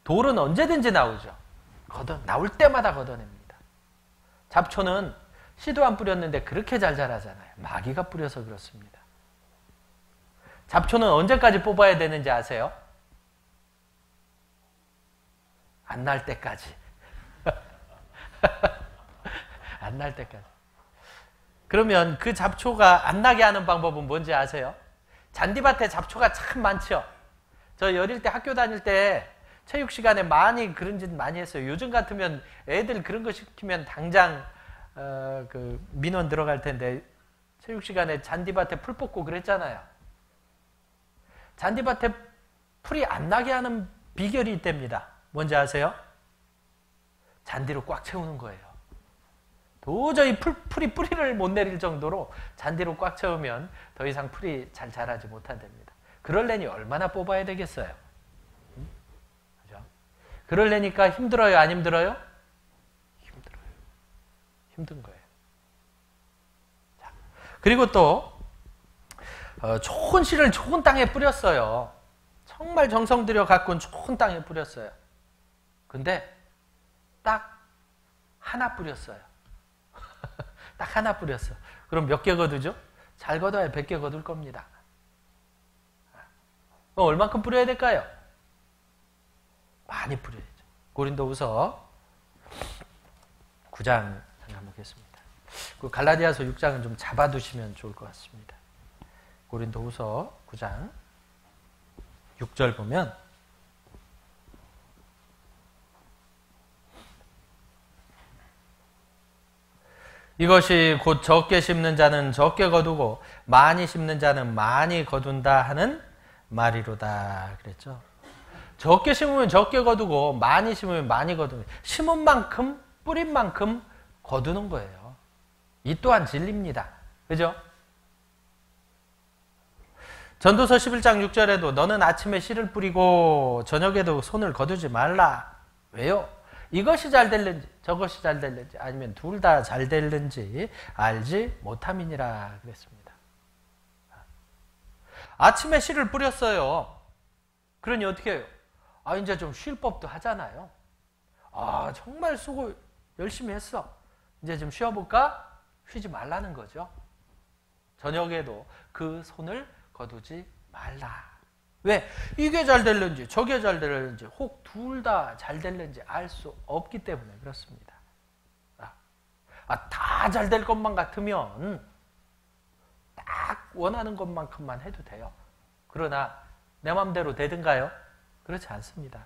돌은 언제든지 나오죠. 나올 때마다 걷어냅니다. 잡초는 씨도 안 뿌렸는데 그렇게 잘 자라잖아요. 마귀가 뿌려서 그렇습니다. 잡초는 언제까지 뽑아야 되는지 아세요? 안 날 때까지. 안 날 때까지. 그러면 그 잡초가 안 나게 하는 방법은 뭔지 아세요? 잔디밭에 잡초가 참 많죠. 저 어릴 때 학교 다닐 때 체육 시간에 많이 그런 짓 많이 했어요. 요즘 같으면 애들 그런 거 시키면 당장 민원 들어갈 텐데 체육 시간에 잔디밭에 풀 뽑고 그랬잖아요. 잔디밭에 풀이 안 나게 하는 비결이 있답니다. 뭔지 아세요? 잔디로 꽉 채우는 거예요. 도저히 풀이 뿌리를 못 내릴 정도로 잔디로 꽉 채우면 더 이상 풀이 잘 자라지 못한답니다. 그러려니 얼마나 뽑아야 되겠어요? 그죠? 그러려니까 힘들어요? 안 힘들어요? 힘들어요. 힘든 거예요. 자, 그리고 또 좋은 씨를 좋은 땅에 뿌렸어요. 정말 정성 들여 가꾼 좋은 땅에 뿌렸어요. 근데 딱 하나 뿌렸어요. 딱 하나 뿌렸어. 그럼 몇 개 거두죠? 잘 거둬야 100개 거둘 겁니다. 얼만큼 뿌려야 될까요? 많이 뿌려야죠. 고린도후서 9장 잠깐 보겠습니다. 그 갈라디아서 6장은 좀 잡아두시면 좋을 것 같습니다. 고린도후서 9장 6절 보면 이것이 곧 적게 심는 자는 적게 거두고 많이 심는 자는 많이 거둔다 하는 말이로다 그랬죠. 적게 심으면 적게 거두고 많이 심으면 많이 거두는, 심은 만큼 뿌린 만큼 거두는 거예요. 이 또한 진리입니다. 그죠? 전도서 11장 6절에도 너는 아침에 씨를 뿌리고 저녁에도 손을 거두지 말라. 왜요? 이것이 잘 될는지 저것이 잘 될는지 아니면 둘 다 잘 될는지 알지 못함이니라 그랬습니다. 아침에 씨를 뿌렸어요. 그러니 어떻게 해요? 이제 좀 쉴 법도 하잖아요. 정말 수고 열심히 했어. 이제 좀 쉬어볼까? 쉬지 말라는 거죠. 저녁에도 그 손을 거두지 말라. 왜? 이게 잘 될는지 저게 잘 될는지 혹 둘 다 잘 될는지 알 수 없기 때문에 그렇습니다. 다 잘 될 것만 같으면 딱 원하는 것만큼만 해도 돼요. 그러나 내 맘대로 되든가요? 그렇지 않습니다.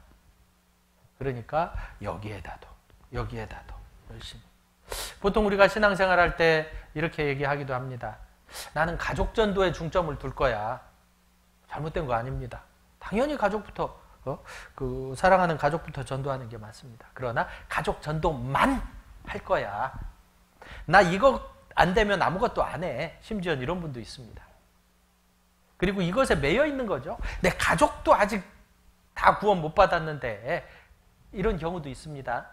그러니까 여기에다도 열심히. 보통 우리가 신앙생활할 때 이렇게 얘기하기도 합니다. 나는 가족 전도에 중점을 둘 거야. 잘못된 거 아닙니다. 당연히 가족부터 그 사랑하는 가족부터 전도하는 게 맞습니다. 그러나 가족 전도만 할 거야. 나 이거 안 되면 아무것도 안 해. 심지어 이런 분도 있습니다. 그리고 이것에 매여 있는 거죠. 내 가족도 아직 다 구원 못 받았는데 이런 경우도 있습니다.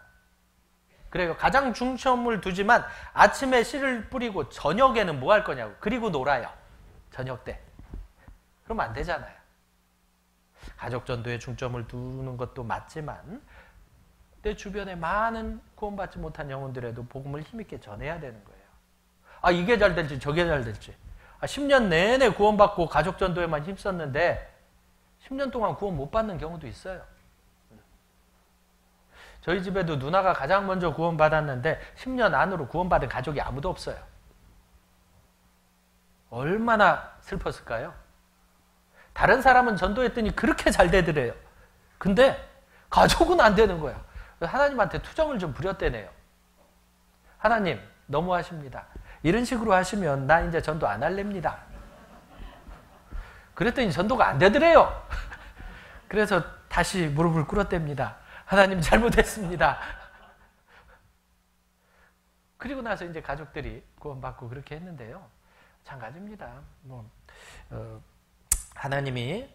그래요. 가장 중점을 두지만 아침에 씨를 뿌리고 저녁에는 뭐 할 거냐고. 그리고 놀아요. 저녁 때. 그러면 안 되잖아요. 가족 전도에 중점을 두는 것도 맞지만 내 주변에 많은 구원받지 못한 영혼들에도 복음을 힘있게 전해야 되는 거예요. 이게 잘 될지 저게 잘 될지. 10년 내내 구원받고 가족 전도에만 힘썼는데 10년 동안 구원 못 받는 경우도 있어요. 저희 집에도 누나가 가장 먼저 구원받았는데 10년 안으로 구원받은 가족이 아무도 없어요. 얼마나 슬펐을까요? 다른 사람은 전도했더니 그렇게 잘 되더래요. 근데 가족은 안 되는 거야. 하나님한테 투정을 좀 부렸대네요. 하나님 너무하십니다. 이런 식으로 하시면 나 이제 전도 안 할랍니다. 그랬더니 전도가 안 되더래요. 그래서 다시 무릎을 꿇었답니다. 하나님 잘못했습니다. 그리고 나서 이제 가족들이 구원받고 그렇게 했는데요. 마찬가지입니다. 하나님이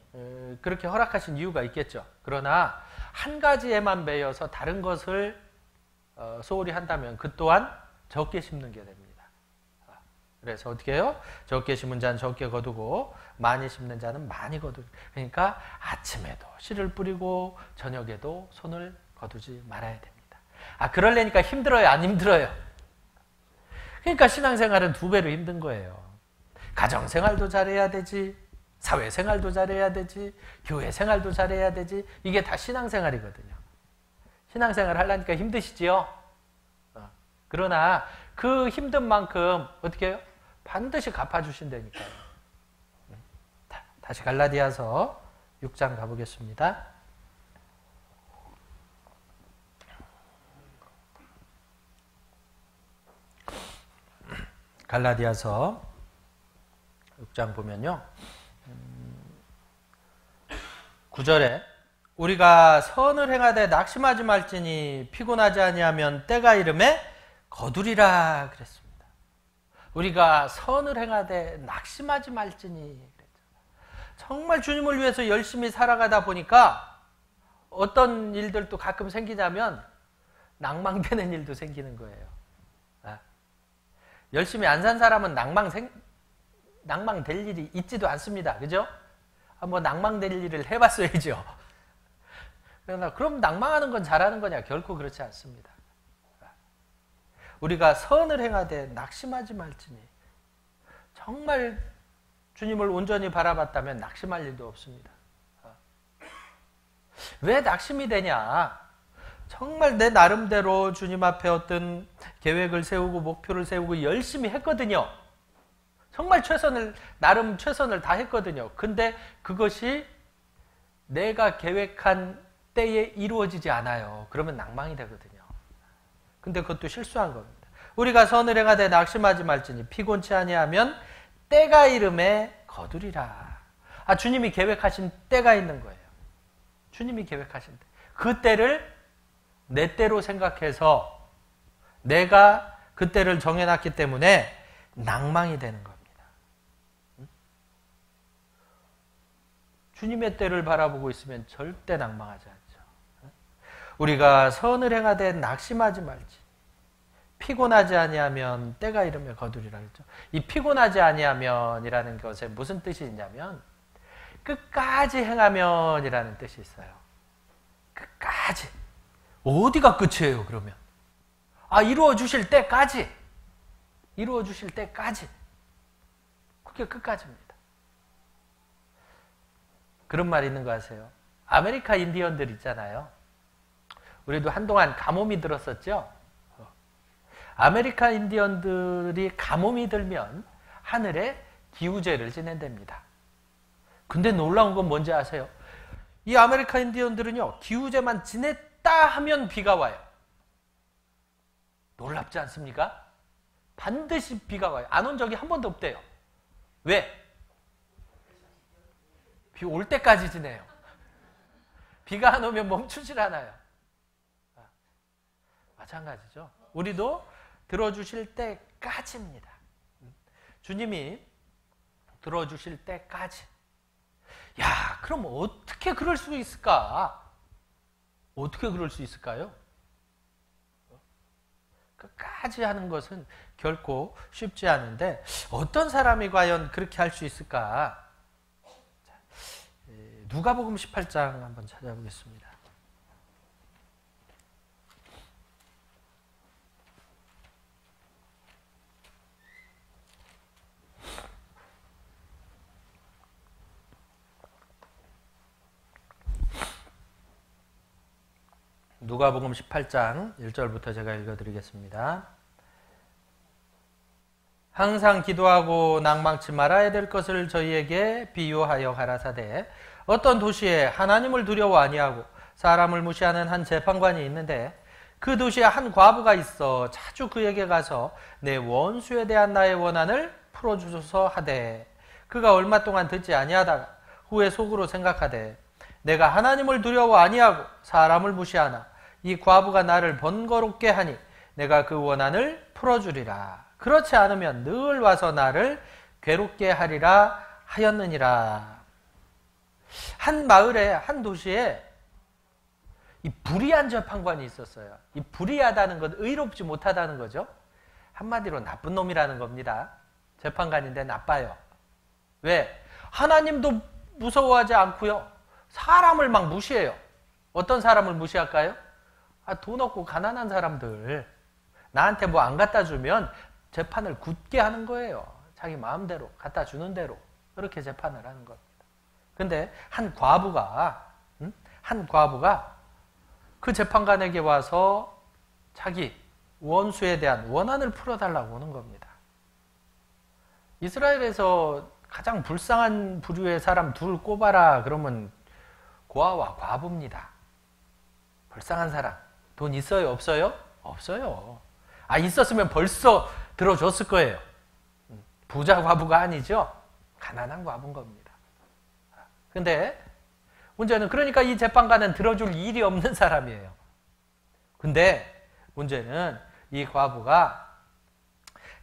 그렇게 허락하신 이유가 있겠죠. 그러나 한 가지에만 매여서 다른 것을 소홀히 한다면 그 또한 적게 심는 게 됩니다. 그래서 어떻게 해요? 적게 심은 자는 적게 거두고 많이 심는 자는 많이 거두고. 그러니까 아침에도 씨를 뿌리고 저녁에도 손을 거두지 말아야 됩니다. 그러려니까 힘들어요? 안 힘들어요? 그러니까 신앙생활은 2배로 힘든 거예요. 가정생활도 잘해야 되지, 사회생활도 잘해야 되지, 교회생활도 잘해야 되지. 이게 다 신앙생활이거든요. 신앙생활 하려니까 힘드시지요? 그러나 그 힘든 만큼 어떻게 해요? 반드시 갚아주신다니까요. 다시 갈라디아서 6장 가보겠습니다. 갈라디아서 6장 보면요. 9절에 우리가 선을 행하되 낙심하지 말지니 피곤하지 아니하면 때가 이름에 거두리라 그랬습니다. 우리가 선을 행하되 낙심하지 말지니 그랬죠. 정말 주님을 위해서 열심히 살아가다 보니까 어떤 일들도 가끔 생기냐면 낭망되는 일도 생기는 거예요. 열심히 안 산 사람은 낭망될 일이 있지도 않습니다. 그죠? 한번 낭망될 일을 해봤어야죠. 그러나 그럼 낭망하는 건 잘하는 거냐? 결코 그렇지 않습니다. 우리가 선을 행하되 낙심하지 말지니. 정말 주님을 온전히 바라봤다면 낙심할 일도 없습니다. 왜 낙심이 되냐? 정말 내 나름대로 주님 앞에 어떤 계획을 세우고 목표를 세우고 열심히 했거든요. 정말 나름 최선을 다했거든요. 근데 그것이 내가 계획한 때에 이루어지지 않아요. 그러면 낭망이 되거든요. 근데 그것도 실수한 겁니다. 우리가 선을 행하되 낙심하지 말지니 피곤치 아니하면 때가 이름에 거두리라. 주님이 계획하신 때가 있는 거예요. 주님이 계획하신 때. 그 때를 내 때로 생각해서 내가 그 때를 정해놨기 때문에 낭망이 되는 겁니다. 주님의 때를 바라보고 있으면 절대 낭망하지 않죠. 우리가 선을 행하되 낙심하지 말지. 피곤하지 아니하면 때가 이름에 거두리라 했죠. 이 피곤하지 아니하면이라는 것에 무슨 뜻이 있냐면 끝까지 행하면이라는 뜻이 있어요. 끝까지. 어디가 끝이에요, 그러면? 이루어 주실 때까지. 이루어 주실 때까지. 그게 끝까지입니다. 그런 말 있는 거 아세요? 아메리카 인디언들 있잖아요. 우리도 한동안 가뭄이 들었었죠? 아메리카 인디언들이 가뭄이 들면 하늘에 기우제를 지낸답니다. 근데 놀라운 건 뭔지 아세요? 이 아메리카 인디언들은요, 기우제만 지냈다 하면 비가 와요. 놀랍지 않습니까? 반드시 비가 와요. 안 온 적이 한 번도 없대요. 왜? 비 올 때까지 지내요. 비가 안 오면 멈추질 않아요. 마찬가지죠. 우리도 들어주실 때까지입니다. 주님이 들어주실 때까지. 야, 그럼 어떻게 그럴 수 있을까? 어떻게 그럴 수 있을까요? 끝까지 하는 것은 결코 쉽지 않은데 어떤 사람이 과연 그렇게 할 수 있을까? 누가복음 18장 한번 찾아보겠습니다. 누가복음 18장 1절부터 제가 읽어드리겠습니다. 항상 기도하고 낭망치 말아야 될 것을 저희에게 비유하여 가라사대 어떤 도시에 하나님을 두려워 아니하고 사람을 무시하는 한 재판관이 있는데 그 도시에 한 과부가 있어 자주 그에게 가서 내 원수에 대한 나의 원한을 풀어주소서 하되 그가 얼마 동안 듣지 아니하다가 후에 속으로 생각하되 내가 하나님을 두려워 아니하고 사람을 무시하나 이 과부가 나를 번거롭게 하니 내가 그 원한을 풀어주리라. 그렇지 않으면 늘 와서 나를 괴롭게 하리라 하였느니라. 한 마을에 한 도시에 이 불의한 재판관이 있었어요. 이 불의하다는 건 의롭지 못하다는 거죠. 한마디로 나쁜 놈이라는 겁니다. 재판관인데 나빠요. 왜? 하나님도 무서워하지 않고요. 사람을 막 무시해요. 어떤 사람을 무시할까요? 돈 없고 가난한 사람들. 나한테 뭐 안 갖다 주면 재판을 굳게 하는 거예요. 자기 마음대로 갖다 주는 대로 그렇게 재판을 하는 겁니다. 근데 한 과부가 그 재판관에게 와서 자기 원수에 대한 원한을 풀어달라고 오는 겁니다. 이스라엘에서 가장 불쌍한 부류의 사람 둘 꼽아라 그러면 고아와 과부입니다. 불쌍한 사람. 돈 있어요? 없어요? 없어요. 있었으면 벌써 들어줬을 거예요. 부자 과부가 아니죠. 가난한 과부인 겁니다. 근데 문제는 그러니까 이 재판관은 들어줄 일이 없는 사람이에요. 근데 문제는 이 과부가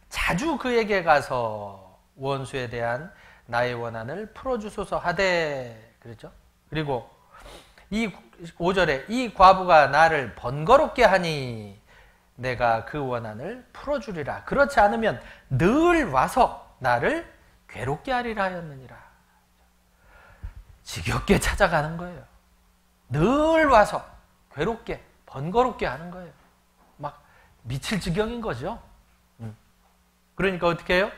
자주 그에게 가서 원수에 대한 나의 원한을 풀어주소서 하되 그랬죠. 그리고 이 5절에 이 과부가 나를 번거롭게 하니 내가 그 원한을 풀어주리라. 그렇지 않으면 늘 와서 나를 괴롭게 하리라 하였느니라. 지겹게 찾아가는 거예요. 늘 와서 괴롭게 번거롭게 하는 거예요. 막 미칠 지경인 거죠. 그러니까 어떻게 해요?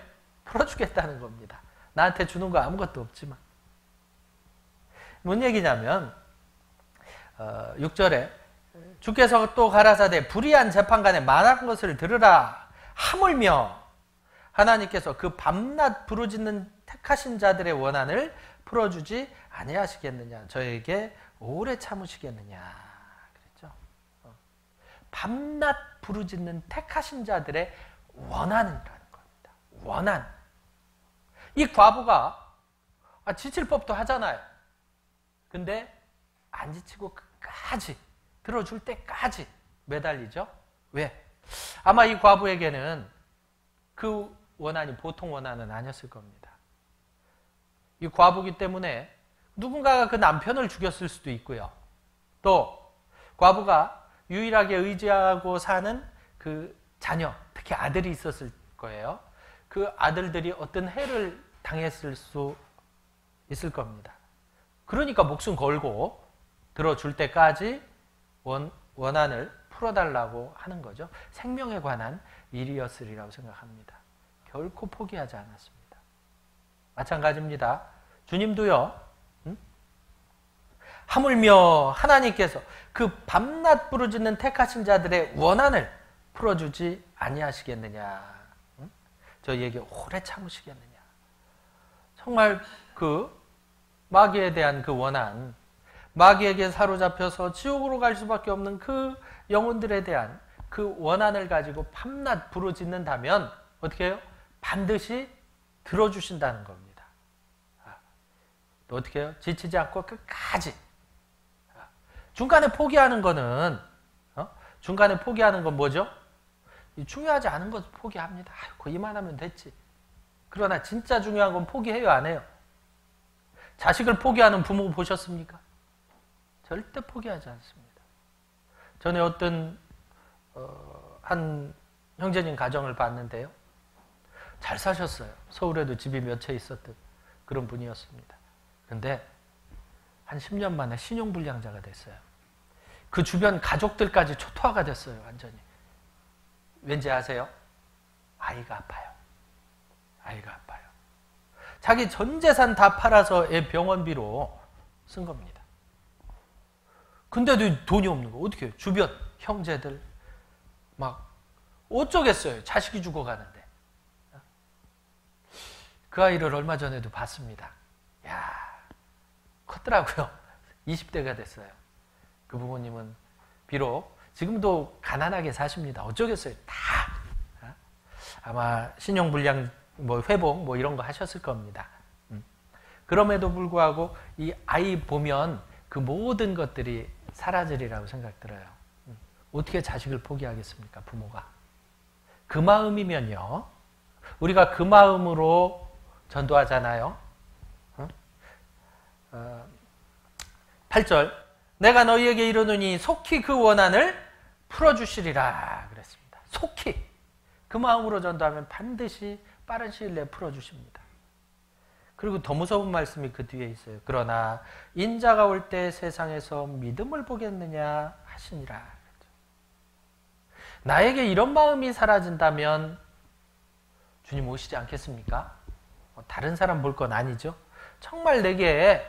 풀어주겠다는 겁니다. 나한테 주는 거 아무것도 없지만. 뭔 얘기냐면 6절에 주께서 또 가라사대 불의한 재판관에 말한 것을 들으라. 하물며 하나님께서 그 밤낮 부르짖는 택하신 자들의 원한을 풀어주지 아니하시겠느냐. 저에게 오래 참으시겠느냐. 그랬죠. 밤낮 부르짖는 택하신 자들의 원한이라는 겁니다. 원한. 이 과부가 지칠 법도 하잖아요. 근데 안 지치고 끝까지 들어줄 때까지 매달리죠. 왜? 아마 이 과부에게는 그 원한이 보통 원한은 아니었을 겁니다. 이 과부기 때문에 누군가가 그 남편을 죽였을 수도 있고요. 또 과부가 유일하게 의지하고 사는 그 자녀, 특히 아들이 있었을 거예요. 그 아들들이 어떤 해를 당했을 수 있을 겁니다. 그러니까 목숨 걸고 들어줄 때까지 원한을 풀어달라고 하는 거죠. 생명에 관한 일이었으리라고 생각합니다. 결코 포기하지 않았습니다. 마찬가지입니다. 주님도요. 하물며 하나님께서 그 밤낮 부르짖는 택하신 자들의 원한을 풀어주지 아니하시겠느냐. 저희에게 오래 참으시겠느냐. 정말 그 마귀에 대한 그 원한, 마귀에게 사로잡혀서 지옥으로 갈 수밖에 없는 그 영혼들에 대한 그 원한을 가지고 밤낮 부르짖는다면 어떻게 해요? 반드시 들어주신다는 겁니다. 또 어떻게 해요? 지치지 않고 끝까지. 중간에 포기하는 거는 중간에 포기하는 건 뭐죠? 중요하지 않은 것 포기합니다. 아이고, 이만하면 됐지. 그러나 진짜 중요한 건 포기해요, 안 해요? 자식을 포기하는 부모 보셨습니까? 절대 포기하지 않습니다. 전에 어떤 한 형제님 가정을 봤는데요. 잘 사셨어요. 서울에도 집이 몇 채 있었던 그런 분이었습니다. 그런데 한 10년 만에 신용불량자가 됐어요. 그 주변 가족들까지 초토화가 됐어요. 완전히. 왠지 아세요? 아이가 아파요. 아이가 아파요. 자기 전 재산 다 팔아서 애 병원비로 쓴 겁니다. 근데도 돈이 없는 거 어떻게 해요? 주변 형제들 막 어쩌겠어요. 자식이 죽어가는데. 그 아이를 얼마 전에도 봤습니다. 야, 컸더라고요. 20대가 됐어요. 그 부모님은 비록 지금도 가난하게 사십니다. 어쩌겠어요. 다 아마 신용불량 회복 이런 거 하셨을 겁니다. 그럼에도 불구하고 이 아이 보면 그 모든 것들이 사라지리라고 생각 들어요. 어떻게 자식을 포기하겠습니까? 부모가. 그 마음이면요. 우리가 그 마음으로 전도하잖아요. 8절 내가 너희에게 이르노니 속히 그 원한을 풀어주시리라 그랬습니다. 속히. 그 마음으로 전도하면 반드시 빠른 시일 내에 풀어주십니다. 그리고 더 무서운 말씀이 그 뒤에 있어요. 그러나 인자가 올 때 세상에서 믿음을 보겠느냐 하시니라. 나에게 이런 마음이 사라진다면 주님 오시지 않겠습니까? 다른 사람 볼 건 아니죠. 정말 내게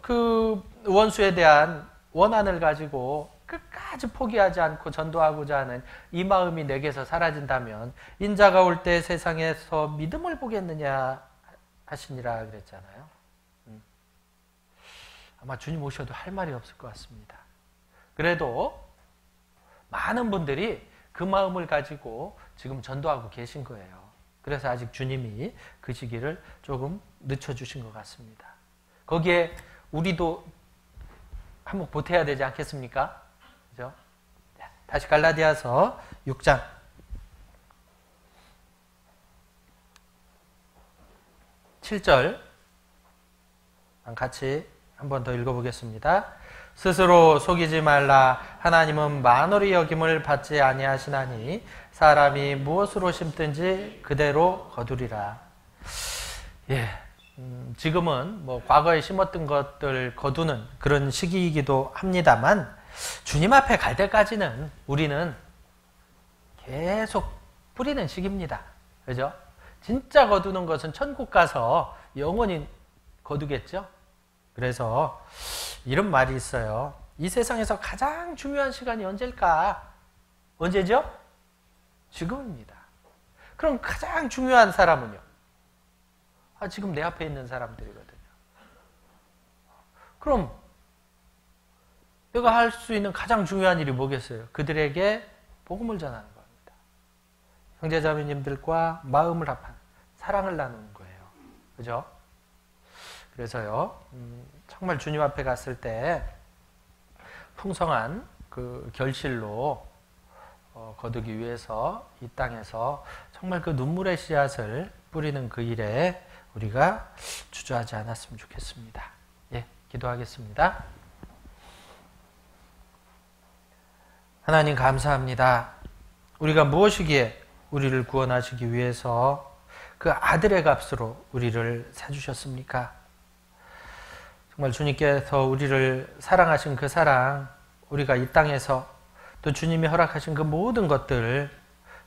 그 원수에 대한 원한을 가지고 끝까지 포기하지 않고 전도하고자 하는 이 마음이 내게서 사라진다면 인자가 올 때 세상에서 믿음을 보겠느냐 하시니라 그랬잖아요. 아마 주님 오셔도 할 말이 없을 것 같습니다. 그래도 많은 분들이 그 마음을 가지고 지금 전도하고 계신 거예요. 그래서 아직 주님이 그 시기를 조금 늦춰주신 것 같습니다. 거기에 우리도 한번 보태야 되지 않겠습니까? 그죠? 다시 갈라디아서 6장 7절 같이 한 번 더 읽어보겠습니다. 스스로 속이지 말라. 하나님은 만월의 여김을 받지 아니하시나니 사람이 무엇으로 심든지 그대로 거두리라. 예, 지금은 과거에 심었던 것들 거두는 그런 시기이기도 합니다만 주님 앞에 갈 때까지는 우리는 계속 뿌리는 시기입니다. 그죠? 진짜 거두는 것은 천국 가서 영원히 거두겠죠? 그래서 이런 말이 있어요. 이 세상에서 가장 중요한 시간이 언제일까? 언제죠? 지금입니다. 그럼 가장 중요한 사람은요? 지금 내 앞에 있는 사람들이거든요. 그럼 내가 할 수 있는 가장 중요한 일이 뭐겠어요? 그들에게 복음을 전하는 겁니다. 형제자매님들과 마음을 합한 사랑을 나누는 거예요. 그죠? 그래서요, 정말 주님 앞에 갔을 때 풍성한 그 결실로 거두기 위해서 이 땅에서 정말 그 눈물의 씨앗을 뿌리는 그 일에 우리가 주저하지 않았으면 좋겠습니다. 예, 기도하겠습니다. 하나님 감사합니다. 우리가 무엇이기에 우리를 구원하시기 위해서 그 아들의 값으로 우리를 사주셨습니까? 정말 주님께서 우리를 사랑하신 그 사랑, 우리가 이 땅에서 또 주님이 허락하신 그 모든 것들을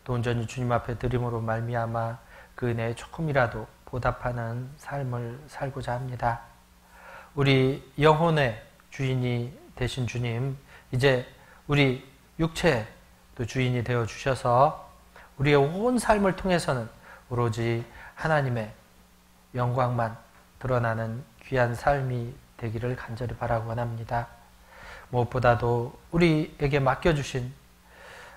또 온전히 주님 앞에 드림으로 말미암아 그 은혜에 조금이라도 보답하는 삶을 살고자 합니다. 우리 영혼의 주인이 되신 주님, 이제 우리 육체의 또 주인이 되어 주셔서 우리의 온 삶을 통해서는 오로지 하나님의 영광만 드러나는 귀한 삶이 되기를 간절히 바라고 원합니다. 무엇보다도 우리에게 맡겨주신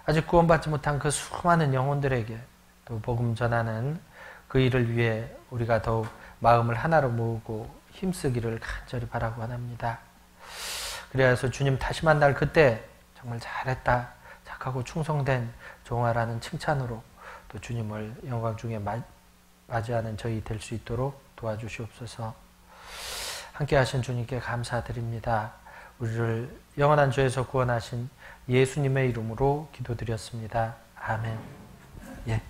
아직 구원받지 못한 그 수많은 영혼들에게 또 복음 전하는 그 일을 위해 우리가 더욱 마음을 하나로 모으고 힘쓰기를 간절히 바라고 원합니다. 그래서 주님 다시 만날 그때 정말 잘했다, 착하고 충성된 종아라는 칭찬으로 또 주님을 영광 중에 맞이하는 저희 될 수 있도록 도와주시옵소서. 함께 하신 주님께 감사드립니다. 우리를 영원한 죄에서 구원하신 예수님의 이름으로 기도드렸습니다. 아멘. 예.